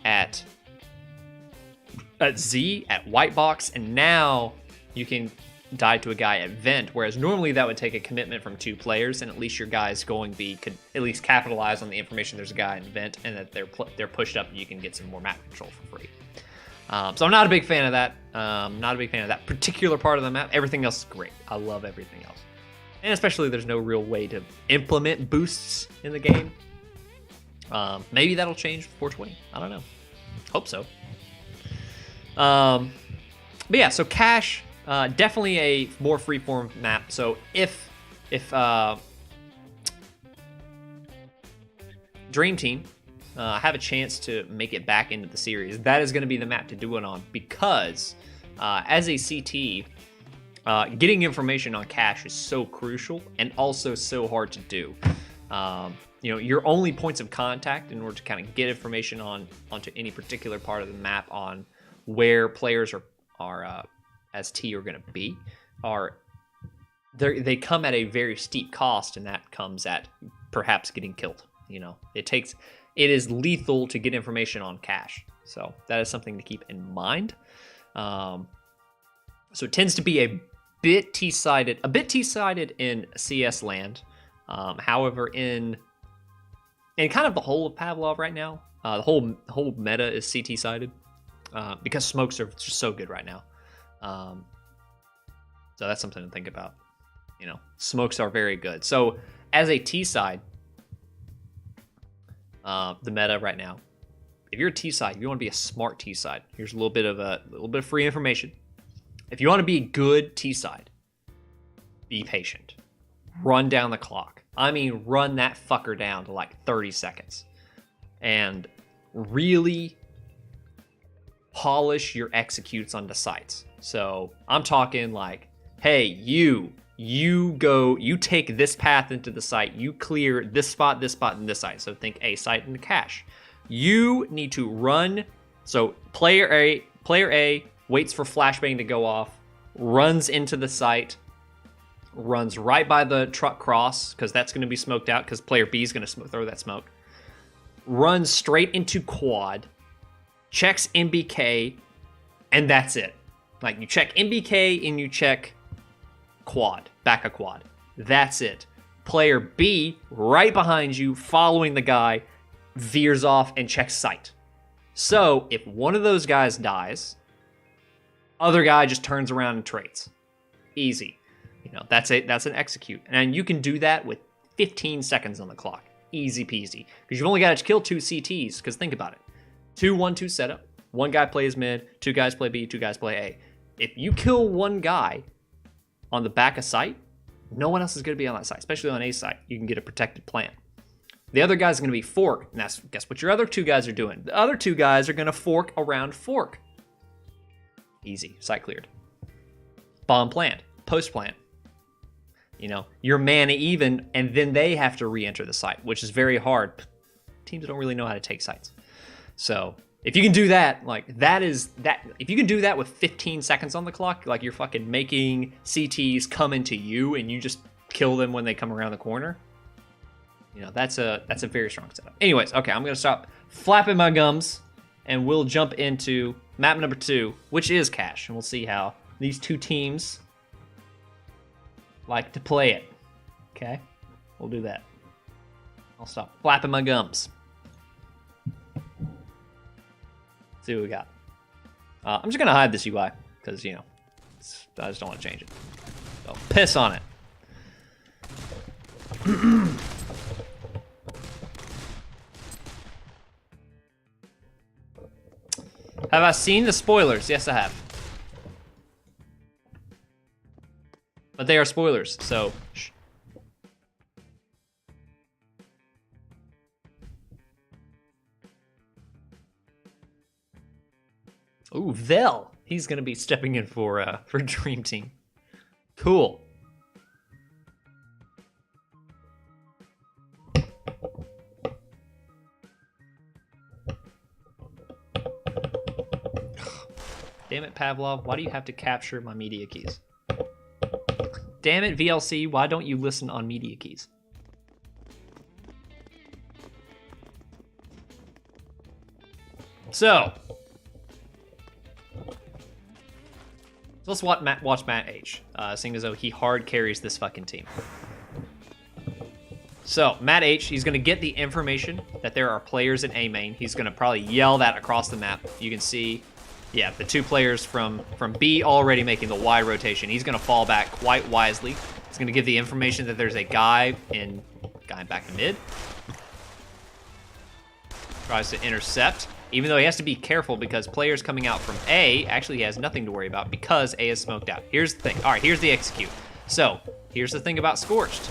at Z, at white box, and now you can die to a guy at vent, whereas normally that would take a commitment from 2 players, and at least your guy's going to could at least capitalize on the information there's a guy in vent and that they're pushed up and you can get some more map control for free. So I'm not a big fan of that. Not a big fan of that particular part of the map. Everything else is great. I love everything else. And especially there's no real way to implement boosts in the game. Maybe that'll change with 420. I don't know. Hope so. But yeah, so Cache, definitely a more freeform map. So if Dream Team have a chance to make it back into the series, that is going to be the map to do it on, because as a CT, getting information on Cache is so crucial and also so hard to do. Your only points of contact in order to kind of get information onto any particular part of the map on where players are as T are going to be they come at a very steep cost, and that comes at perhaps getting killed. It is lethal to get information on Cache, so that is something to keep in mind. So it tends to be a bit T-sided in CS land. However, in kind of the whole of Pavlov right now, the whole meta is CT-sided, because smokes are just so good right now. So that's something to think about. Smokes are very good. So as a T side, the meta right now, if you're a T side, if you want to be a smart T side, here's a little bit of free information. If you want to be a good T side, be patient. Run down the clock. I mean, run that fucker down to like 30 seconds. And really polish your executes onto sites. So I'm talking like, hey, you take this path into the site, you clear this spot, and this site. So think A site and Cache. You need to run. So player A waits for flashbang to go off, runs into the site, runs right by the truck cross, because that's going to be smoked out, because player B is going to throw that smoke. Runs straight into quad, checks MBK, and that's it. Like, you check MBK and you check quad, back a quad. That's it. Player B, right behind you, following the guy, veers off and checks sight. So if one of those guys dies, other guy just turns around and trades. Easy. That's an execute. And you can do that with 15 seconds on the clock. Easy peasy. Because you've only got to kill 2 CTs, because think about it. 2-1-2 setup. One guy plays mid, 2 guys play B, 2 guys play A. If you kill one guy on the back of site, no one else is going to be on that site, especially on A site. You can get a protected plant. The other guy's going to be fork, and guess what your other 2 guys are doing? The other 2 guys are going to fork around fork. Easy. Site cleared. Bomb plant. Post plant. You're mana even, and then they have to re-enter the site, which is very hard. Teams don't really know how to take sites. So if you can do that, if you can do that with 15 seconds on the clock, like you're fucking making CTs come into you and you just kill them when they come around the corner, that's a very strong setup. Anyways, okay, I'm gonna stop flapping my gums and we'll jump into map number 2, which is Cache, and we'll see how these 2 teams like to play it. Okay, we'll do that. I'll stop flapping my gums. See what we got. I'm just gonna hide this UI because I just don't want to change it. So piss on it. Have I seen the spoilers? Yes, I have. But they are spoilers, so shh. Ooh, Vel. He's gonna be stepping in for Dream Team. Cool. Damn it, Pavlov. Why do you have to capture my media keys? Damn it, VLC. Why don't you listen on media keys? So let's watch Matt H, seeing as though he hard carries this fucking team. So Matt H, he's going to get the information that there are players in A main. He's going to probably yell that across the map. You can see, yeah, the two players from B already making the Y rotation. He's going to fall back quite wisely. He's going to give the information that there's a guy back in mid. Tries to intercept, even though he has to be careful because players coming out from A, actually he has nothing to worry about because A is smoked out. Here's the thing. All right, here's the execute. So here's the thing about Scorched.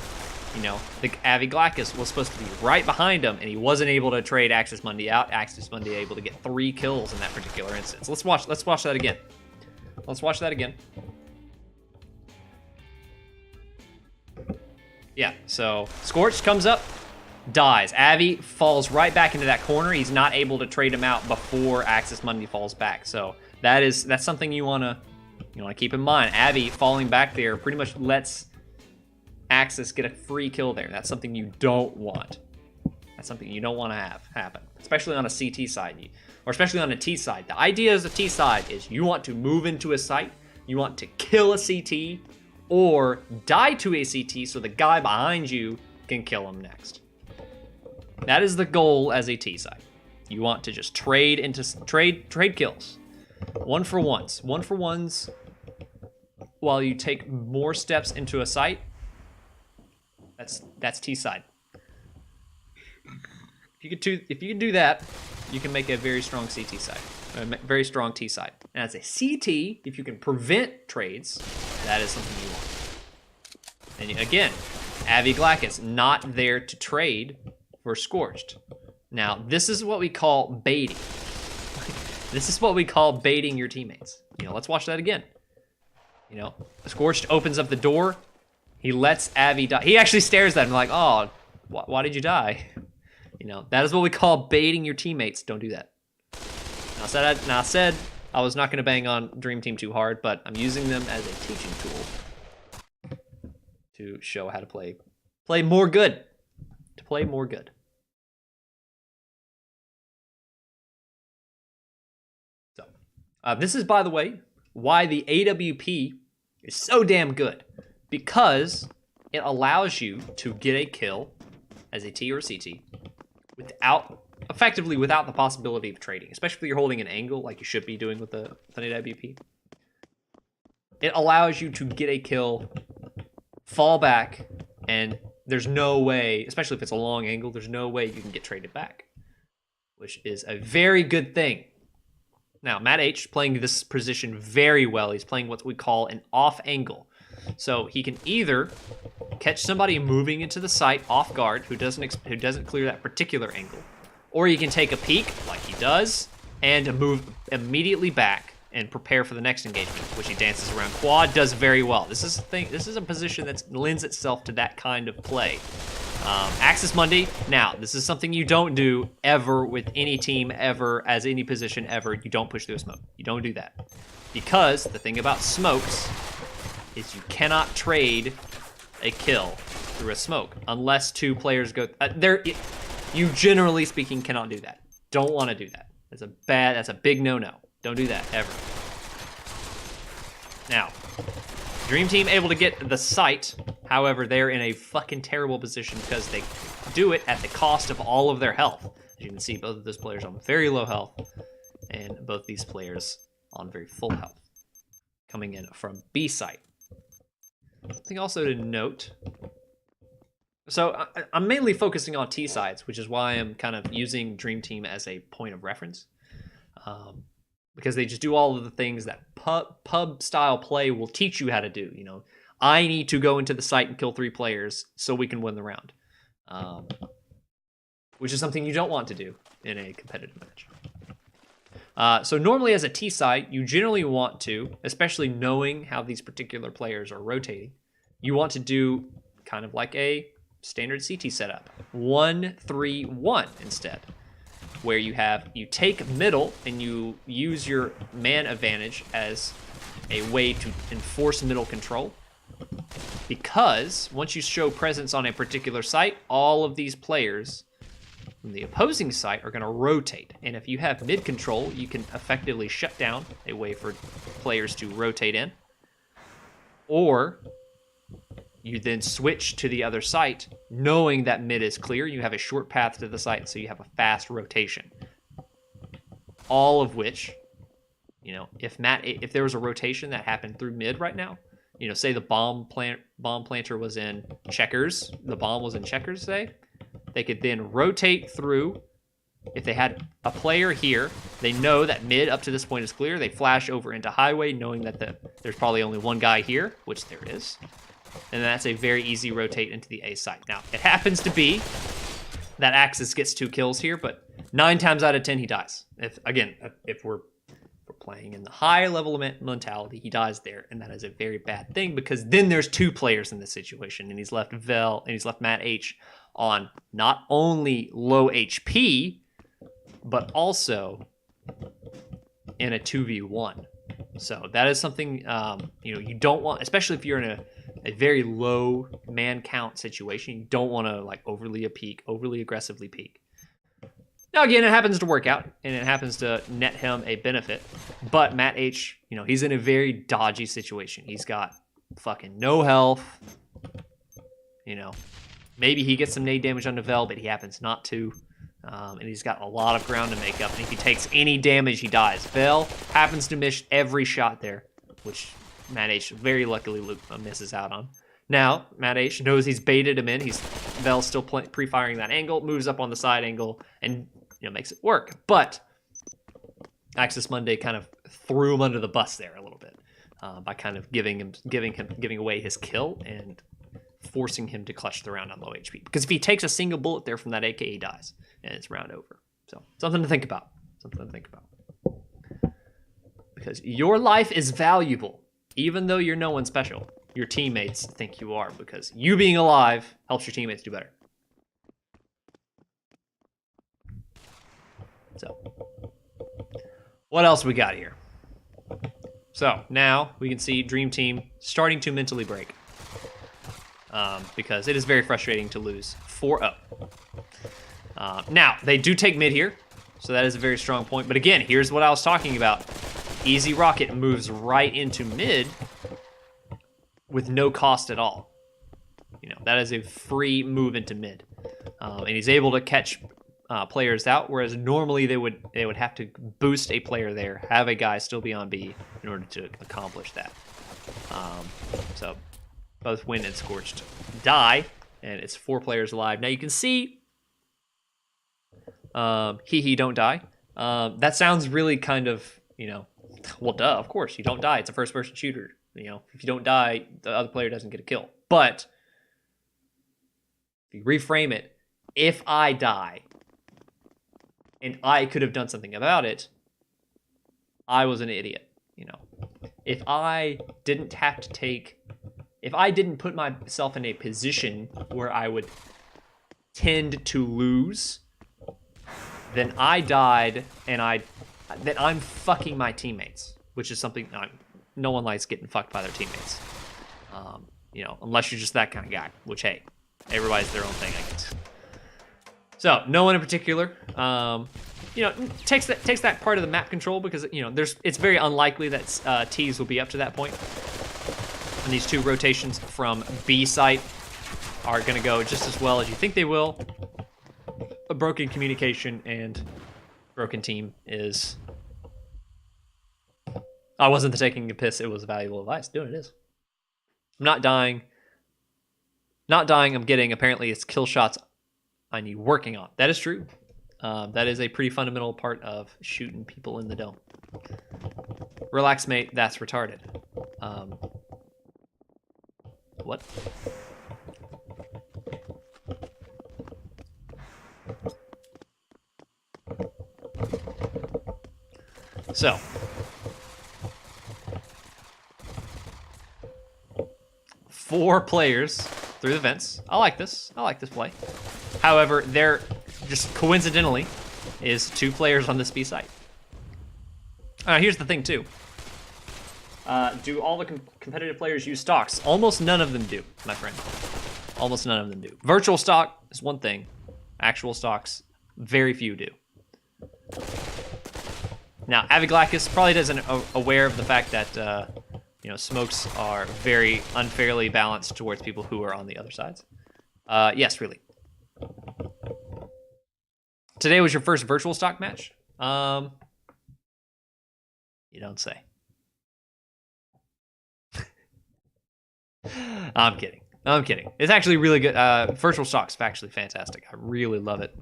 You know, the Avi Glackus was supposed to be right behind him, and he wasn't able to trade Axis Mundi out. Axis Mundi able to get 3 kills in that particular instance. Let's watch that again. Let's watch that again. Yeah, so Scorched comes up, dies. Avi falls right back into that corner. He's not able to trade him out before Axis Mundi falls back. So that's something you wanna keep in mind. Avi falling back there pretty much lets Axis get a free kill there. That's something you don't want. That's something you don't want to have happen, especially on a CT side, or especially on a T side. The idea as a T side is you want to move into a site, you want to kill a CT, or die to a CT so the guy behind you can kill him next. That is the goal as a T side. You want to just trade kills. One for ones while you take more steps into a site. That's T side. If you can do that, you can make a very strong CT side, a very strong T side. And as a CT, if you can prevent trades, that is something you want. And again, Avi Glackus not there to trade for Scorched. Now, this is what we call baiting. This is what we call baiting your teammates. Let's watch that again. Scorched opens up the door. He lets Avi die. He actually stares at him like, oh, why did you die? That is what we call baiting your teammates. Don't do that. Now I said I was not going to bang on Dream Team too hard, but I'm using them as a teaching tool to show how to play more good. To play more good. So, this is, by the way, why the AWP is so damn good. Because it allows you to get a kill as a T or a CT effectively without the possibility of trading, especially if you're holding an angle like you should be doing with the AWP. It allows you to get a kill, fall back, and there's no way, especially if it's a long angle, there's no way you can get traded back, which is a very good thing. Now, Matt H playing this position very well. He's playing what we call an off angle. So he can either catch somebody moving into the site off guard who doesn't clear that particular angle, or he can take a peek like he does and move immediately back and prepare for the next engagement, which he dances around. Quad does very well. This is a position that lends itself to that kind of play. Axis Mundi. Now, this is something you don't do ever with any team ever, as any position ever. You don't push through a smoke. You don't do that. Because the thing about smokes is you cannot trade a kill through a smoke unless 2 players go you generally speaking cannot do that. Don't want to do that. That's a big no-no. Don't do that ever. Now, Dream Team able to get the site. However, they're in a fucking terrible position because they do it at the cost of all of their health. As you can see, both of those players on very low health and both these players on very full health coming in from B site. Something also to note. So I'm mainly focusing on T sides, which is why I'm kind of using Dream Team as a point of reference. Because they just do all of the things that pub style play will teach you how to do. I need to go into the site and kill 3 players so we can win the round. Which is something you don't want to do in a competitive match. So normally as a T side, you generally want to, especially knowing how these particular players are rotating, you want to do kind of like a standard CT setup. 1-3-1 instead. where you take middle and you use your man advantage as a way to enforce middle control. Because once you show presence on a particular site, all of these players from the opposing site are going to rotate. And if you have mid control, you can effectively shut down a way for players to rotate in. Or you then switch to the other site, knowing that mid is clear. You have a short path to the site, so you have a fast rotation. All of which, you know, if there was a rotation that happened through mid right now, you know, say the bomb planter was in checkers, the bomb was in checkers, say, they could then rotate through. If they had a player here, they know that mid up to this point is clear. They flash over into highway, knowing that there's probably only one guy here, which there is. And that's a very easy rotate into the A site. Now, it happens to be that Axis gets 2 kills here, but 9 times out of 10, he dies. If we're playing in the high level mentality, he dies there, and that is a very bad thing, because then there's 2 players in this situation, and he's left Vel and he's left Matt H on not only low HP, but also in a 2v1. So that is something you know, you don't want, especially if you're in a very low man count situation. You don't want to like overly aggressively peek. Now again, it happens to work out, and it happens to net him a benefit. But Matt H, you know, he's in a very dodgy situation. He's got fucking no health. You know, maybe he gets some nade damage on Vel, but he happens not to. And he's got a lot of ground to make up. And if he takes any damage, he dies. Vel happens to miss every shot there, which Matt H very luckily misses out on. Now, Matt H knows he's baited him in. Vel's still pre-firing that angle, moves up on the side angle, and you know, makes it work. But Axis Monday kind of threw him under the bus there a little bit by kind of giving away his kill and forcing him to clutch the round on low HP. Because if he takes a single bullet there from that AK, he dies, and it's round over. So something to think about. Because your life is valuable, even though you're no one special. Your teammates think you are, because you being alive helps your teammates do better. So, what else we got here? So, now we can see Dream Team starting to mentally break. Because it is very frustrating to lose 4-0. Now, they do take mid here, so that is a very strong point. But again, here's what I was talking about. Easy Rocket moves right into mid with no cost at all. You know, that is a free move into mid. And he's able to catch players out, whereas normally they would have to boost a player there, have a guy still be on B in order to accomplish that. So both Wind and Scorched die, and it's 4 players alive. Now you can see, don't die. That sounds really kind of, you know, well, duh, of course, you don't die. It's a first-person shooter. You know, if you don't die, the other player doesn't get a kill. But if you reframe it, if I die and I could have done something about it, I was an idiot. You know, if I didn't put myself in a position where I would tend to lose, then I died, and I'm fucking my teammates, which is something no one likes getting fucked by their teammates. You know, unless you're just that kind of guy, which, hey, everybody's their own thing, I guess. So, no one in particular, you know, takes that part of the map control, because, you know, it's very unlikely that T's will be up to that point. And these 2 rotations from B site are going to go just as well as you think they will. A broken communication and broken team is... I wasn't taking a piss, it was valuable advice. Dude, it is. I'm not dying. I'm getting, apparently, it's kill shots I need working on. That is true. That is a pretty fundamental part of shooting people in the dome. Relax, mate, that's retarded. What? So, four players through the vents. I like this. I like this play. However, they're just coincidentally is 2 players on this B site. Here's the thing too. Do all the competitive players use stocks? Almost none of them do, my friend. Almost none of them do. Virtual stock is one thing. Actual stocks, very few do. Now, Aviglacus probably isn't aware of the fact that smokes are very unfairly balanced towards people who are on the other sides. Yes, really. Today was your first virtual stock match? You don't say. I'm kidding. It's actually really good. Virtual stock's actually fantastic. I really love it.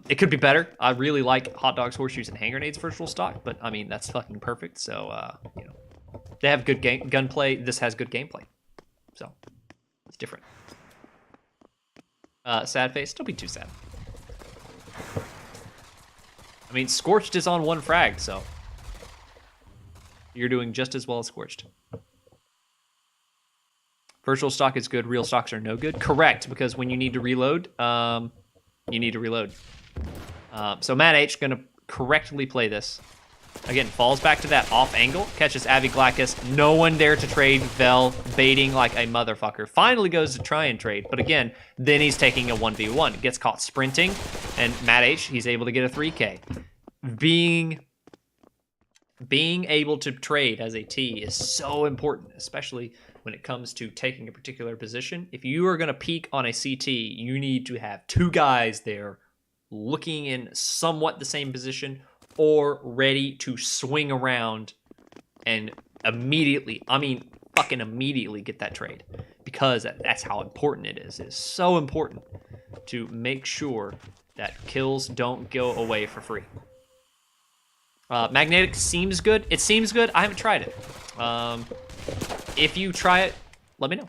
It could be better. I really like hot dogs, horseshoes, and hand grenades virtual stock, but I mean that's fucking perfect. So they have good gunplay. This has good gameplay, so it's different. Sad face. Don't be too sad. I mean, Scorched is on 1 frag, so you're doing just as well as Scorched. Virtual stock is good. Real stocks are no good. Correct, because when you need to reload, you need to reload. So Matt H gonna correctly play this. Again, falls back to that off angle, catches Aviglacus. No one there to trade. Vel baiting like a motherfucker. Finally goes to try and trade, but again, then he's taking a 1v1. Gets caught sprinting, and Matt H, he's able to get a 3K. Being able to trade as a T is so important, especially when it comes to taking a particular position. If you are going to peak on a CT, you need to have 2 guys there looking in somewhat the same position or ready to swing around and immediately, I mean, fucking immediately get that trade, because that's how important it is. It is so important to make sure that kills don't go away for free. Magnetic seems good. It seems good. I haven't tried it. If you try it, let me know.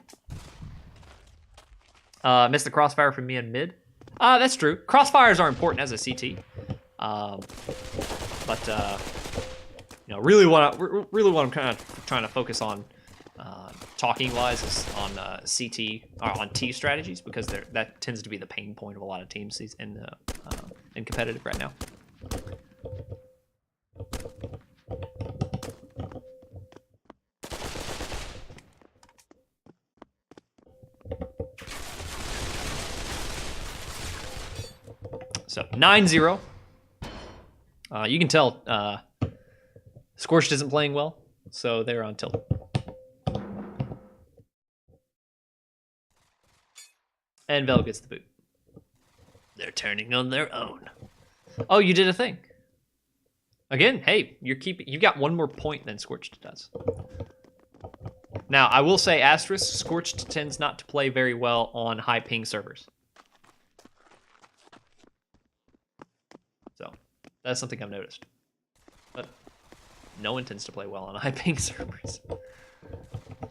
Missed the crossfire from me in mid. That's true. Crossfires are important as a CT. Really what I'm kind of trying to focus on, talking wise, is on CT or on T strategies, because that tends to be the pain point of a lot of teams in competitive right now. So 9-0. You can tell Scorched isn't playing well, so they're on tilt. And Vel gets the boot. They're turning on their own. Oh, you did a thing. Again, hey, you got 1 more point than Scorched does. Now, I will say asterisk, Scorched tends not to play very well on high ping servers. So, that's something I've noticed. But no one tends to play well on high ping servers.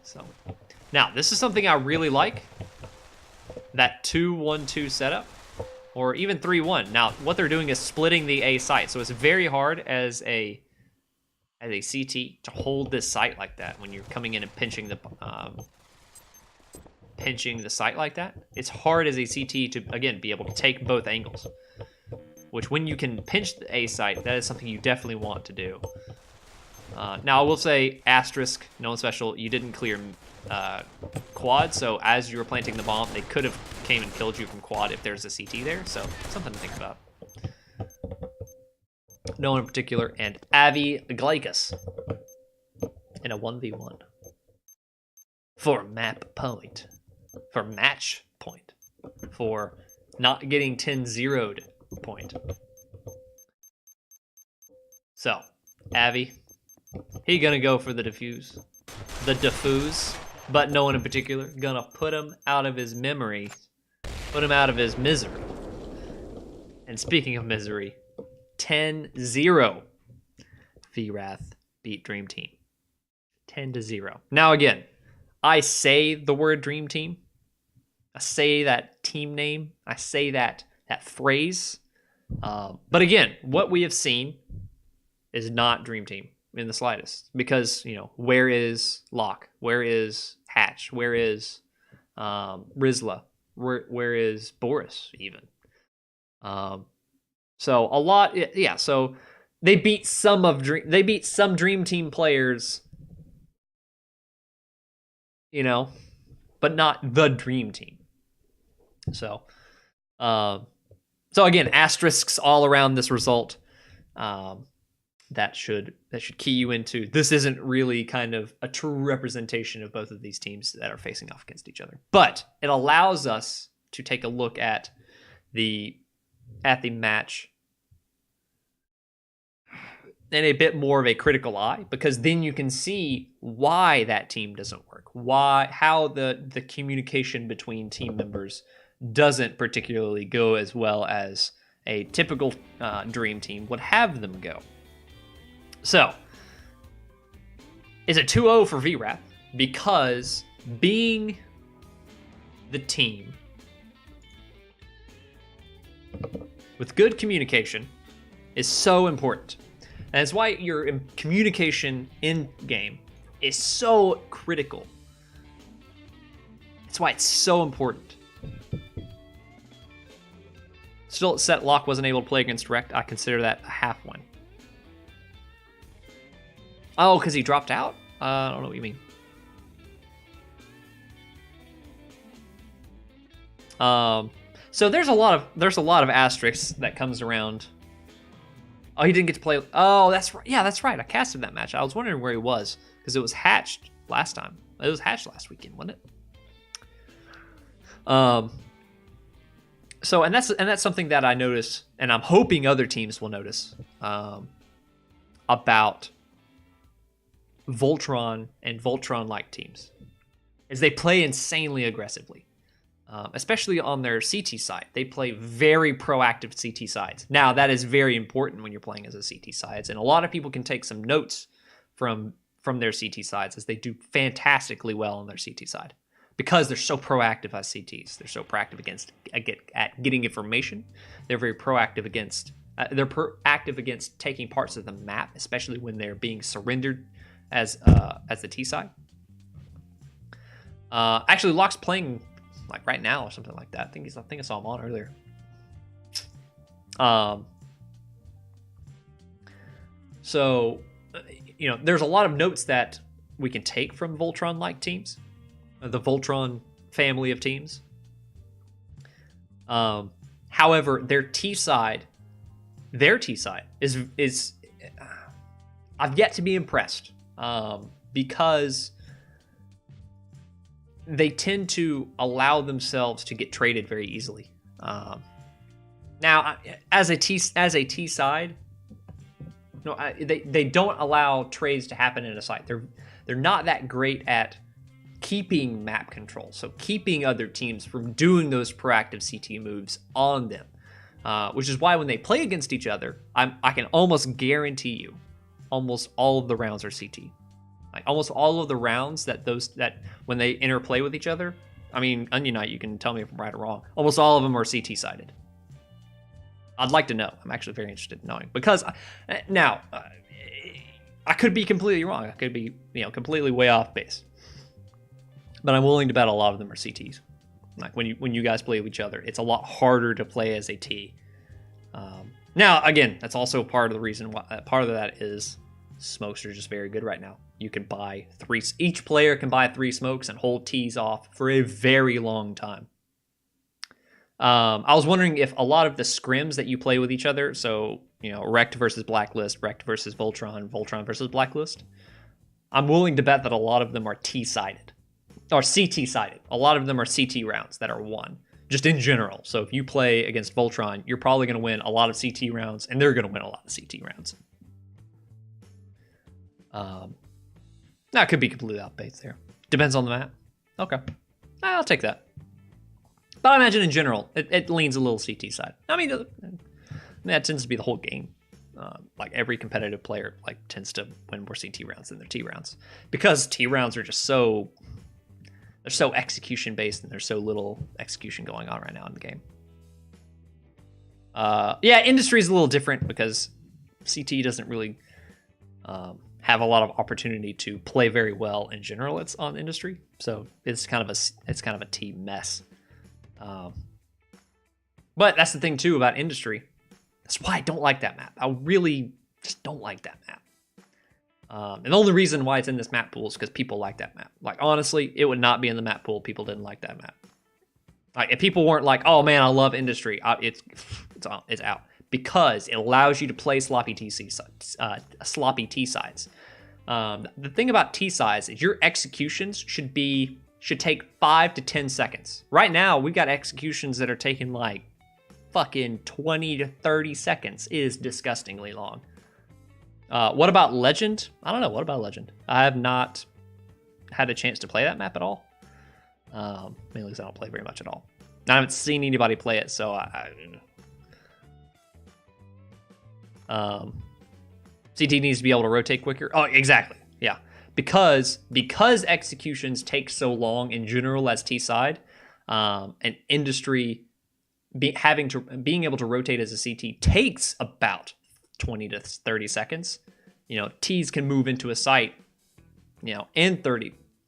So, now, this is something I really like. That 2-1-2 setup. Or even 3-1. Now, what they're doing is splitting the A site. So it's very hard as a CT to hold this site like that when you're coming in and pinching the site like that. It's hard as a CT to, again, be able to take both angles. Which, when you can pinch the A site, that is something you definitely want to do. Now, I will say, asterisk, no one special, you didn't clear quad, so as you were planting the bomb, they could have came and killed you from quad if there's a CT there, so something to think about. No one in particular, and Aviglacus in a 1v1 for map point, for match point, for not getting 10-0'd point. So, Avi, he gonna go for the diffuse. The diffuse, but no one in particular. Gonna put him out of his memory. Put him out of his misery. And speaking of misery, 10-0. VRath beat Dream Team. 10-0. Now again, I say the word Dream Team. I say that team name. I say that phrase. But again, what we have seen is not Dream Team in the slightest, because where is Locke? Where is Hatch? Where is Rizla? Where is Boris even? So a lot, yeah. So they beat some Dream Team players, you know, but not the Dream Team. So, so again, asterisks all around this result. That should key you into this isn't really kind of a true representation of both of these teams that are facing off against each other. But it allows us to take a look at the match in a bit more of a critical eye, because then you can see why that team doesn't work, how the communication between team members doesn't particularly go as well as a typical dream team would have them go. So, is it 2-0 for VRath? Because being the team with good communication is so important. And that's why your communication in game is so critical. That's why it's so important. Still at set, Locke wasn't able to play against Rect. I consider that a half win. Oh, because he dropped out? I don't know what you mean. So there's a lot of asterisks that comes around. Oh, he didn't get to play. Oh, that's right. Yeah, that's right. I casted that match. I was wondering where he was because it was hatched last time. It was hatched last weekend, wasn't it? So and that's something that I notice, and I'm hoping other teams will notice about Voltron and Voltron-like teams, is they play insanely aggressively. Especially on their CT side. They play very proactive CT sides. Now, that is very important when you're playing as a CT sides, and a lot of people can take some notes from their CT sides, as they do fantastically well on their CT side because they're so proactive as CTs. They're so proactive at getting information. They're very proactive against taking parts of the map, especially when they're being surrendered as the T side. Actually, Locke's playing like right now or something like that. I think I saw him on earlier. So, there's a lot of notes that we can take from Voltron-like teams, the Voltron family of teams. However, their T side is I've yet to be impressed, because they tend to allow themselves to get traded very easily. Now, as a T side, they don't allow trades to happen in a site. They're not that great at keeping map control, so keeping other teams from doing those proactive CT moves on them, which is why when they play against each other, I can almost guarantee you, almost all of the rounds are CT. Like almost all of the rounds that when they interplay with each other, I mean, Onion Knight, you can tell me if I'm right or wrong. Almost all of them are CT sided. I'd like to know. I'm actually very interested in knowing, because now I could be completely wrong. I could be completely way off base, but I'm willing to bet a lot of them are CTs. Like when you guys play with each other, it's a lot harder to play as a T. Now again, that's also part of the reason why. Part of that is smokes are just very good right now. You can buy 3. Each player can buy 3 smokes and hold T's off for a very long time. I was wondering if a lot of the scrims that you play with each other, so Rect versus Blacklist, Rect versus Voltron, Voltron versus Blacklist, I'm willing to bet that a lot of them are T-sided or CT-sided. A lot of them are CT rounds that are won, just in general. So if you play against Voltron, you're probably going to win a lot of CT rounds, and they're going to win a lot of CT rounds. That could be completely off base there. Depends on the map. Okay. I'll take that. But I imagine in general, it leans a little CT side. I mean, that tends to be the whole game. Like every competitive player tends to win more CT rounds than their T rounds, because T rounds are just so execution based, and there's so little execution going on right now in the game. Yeah, industry is a little different because CT doesn't really have a lot of opportunity to play very well in general. It's on industry, so it's kind of a team mess. But that's the thing too about industry. That's why I don't like that map. I really just don't like that map. And the only reason why it's in this map pool is because people like that map. Like, honestly, it would not be in the map pool. People didn't like that map. Like, if people weren't like, oh man, I love Industry, it's out. Because it allows you to play sloppy T sides. The thing about T sides is your executions should take 5 to 10 seconds. Right now, we got executions that are taking like fucking 20 to 30 seconds. It is disgustingly long. What about Legend? I don't know. What about Legend? I have not had a chance to play that map at all. Mainly because I don't play very much at all. I haven't seen anybody play it, so CT needs to be able to rotate quicker. Oh, exactly. Yeah. Because executions take so long in general as T side, and Industry being able to rotate as a CT takes about 20 to 30 seconds. You know, T's can move into a site, you know, in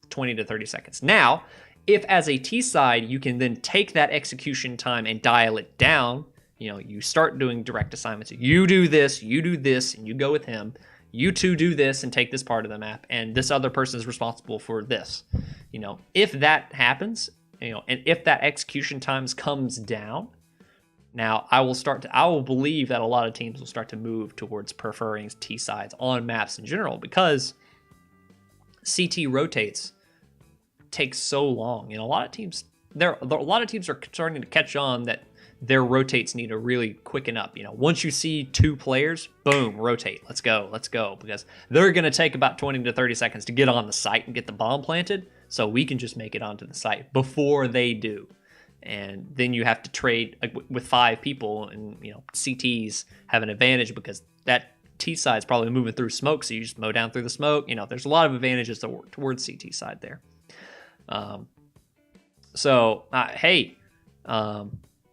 20 to 30 seconds. Now, if as a T side, you can then take that execution time and dial it down, you know, you start doing direct assignments. You do this, and you go with him. You two do this and take this part of the map, and this other person is responsible for this. You know, if that happens, you know, and if that execution times comes down, now I will believe that a lot of teams will start to move towards preferring T sides on maps in general, because CT rotates takes so long. You know, a lot of teams are starting to catch on that their rotates need to really quicken up. You know, once you see 2 players, boom, rotate. Let's go. Because they're going to take about 20 to 30 seconds to get on the site and get the bomb planted, so we can just make it onto the site before they do. And then you have to trade with 5 people, and, you know, CTs have an advantage because that T side is probably moving through smoke, so you just mow down through the smoke. You know, there's a lot of advantages towards CT side there. Hey,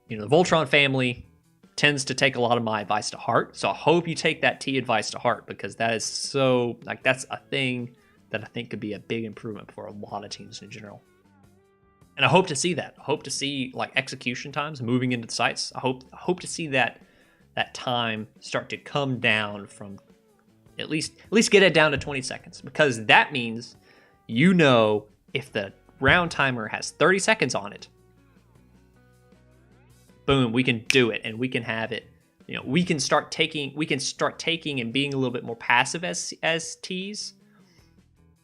you know, the Voltron family tends to take a lot of my advice to heart. So I hope you take that T advice to heart, because that is so, like, that's a thing that I think could be a big improvement for a lot of teams in general. And I hope to see that. I hope to see, like, execution times moving into the sites. I hope to see that time start to come down from at least get it down to 20 seconds, because that means, you know, if the round timer has 30 seconds on it, boom, we can do it, and we can have it. You know, we can start taking and being a little bit more passive as T's,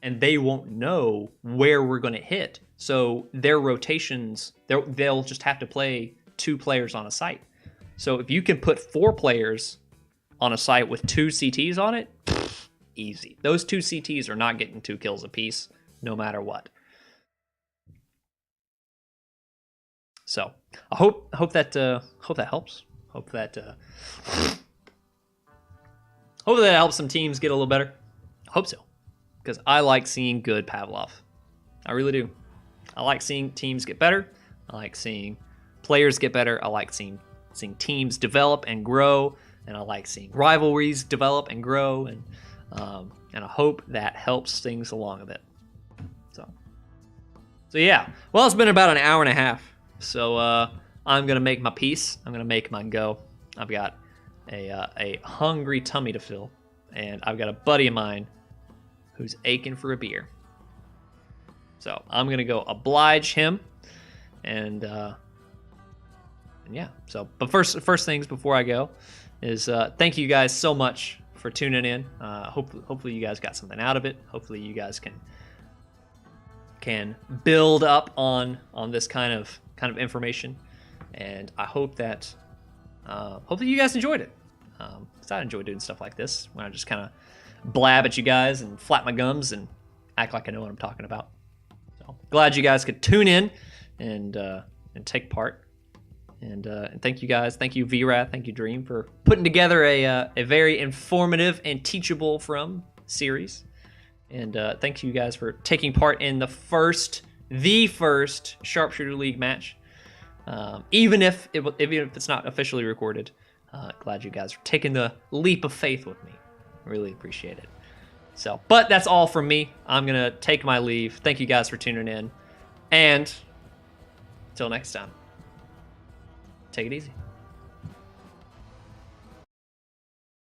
and they won't know where we're going to hit. So their rotations, they'll just have to play 2 players on a site. So if you can put 4 players on a site with 2 CTs on it, easy. Those 2 CTs are not getting 2 kills apiece, no matter what. So I hope that helps. Hope that helps some teams get a little better. I hope so, because I like seeing good Pavlov. I really do. I like seeing teams get better. I like seeing players get better. I like seeing teams develop and grow, and I like seeing rivalries develop and grow, and I hope that helps things along a bit. So yeah. Well, it's been about an hour and a half. So I'm gonna make my peace. I'm gonna make mine go. I've got a hungry tummy to fill, and I've got a buddy of mine who's aching for a beer. So I'm gonna go oblige him, and yeah. So, but first things before I go is thank you guys so much for tuning in. Hopefully you guys got something out of it. Hopefully you guys can build up on this kind of information, and I hope that hopefully you guys enjoyed it, because I enjoy doing stuff like this when I just kind of blab at you guys and flap my gums and act like I know what I'm talking about. So glad you guys could tune in and take part, and thank you guys. Thank you VRath, thank you Dream, for putting together a very informative and teachable from series, and thank you guys for taking part in the first Sharpshooter League match, even if it's not officially recorded. Glad you guys are taking the leap of faith with me. Really appreciate it. So, but that's all from me. I'm gonna take my leave. Thank you guys for tuning in, and until next time, take it easy.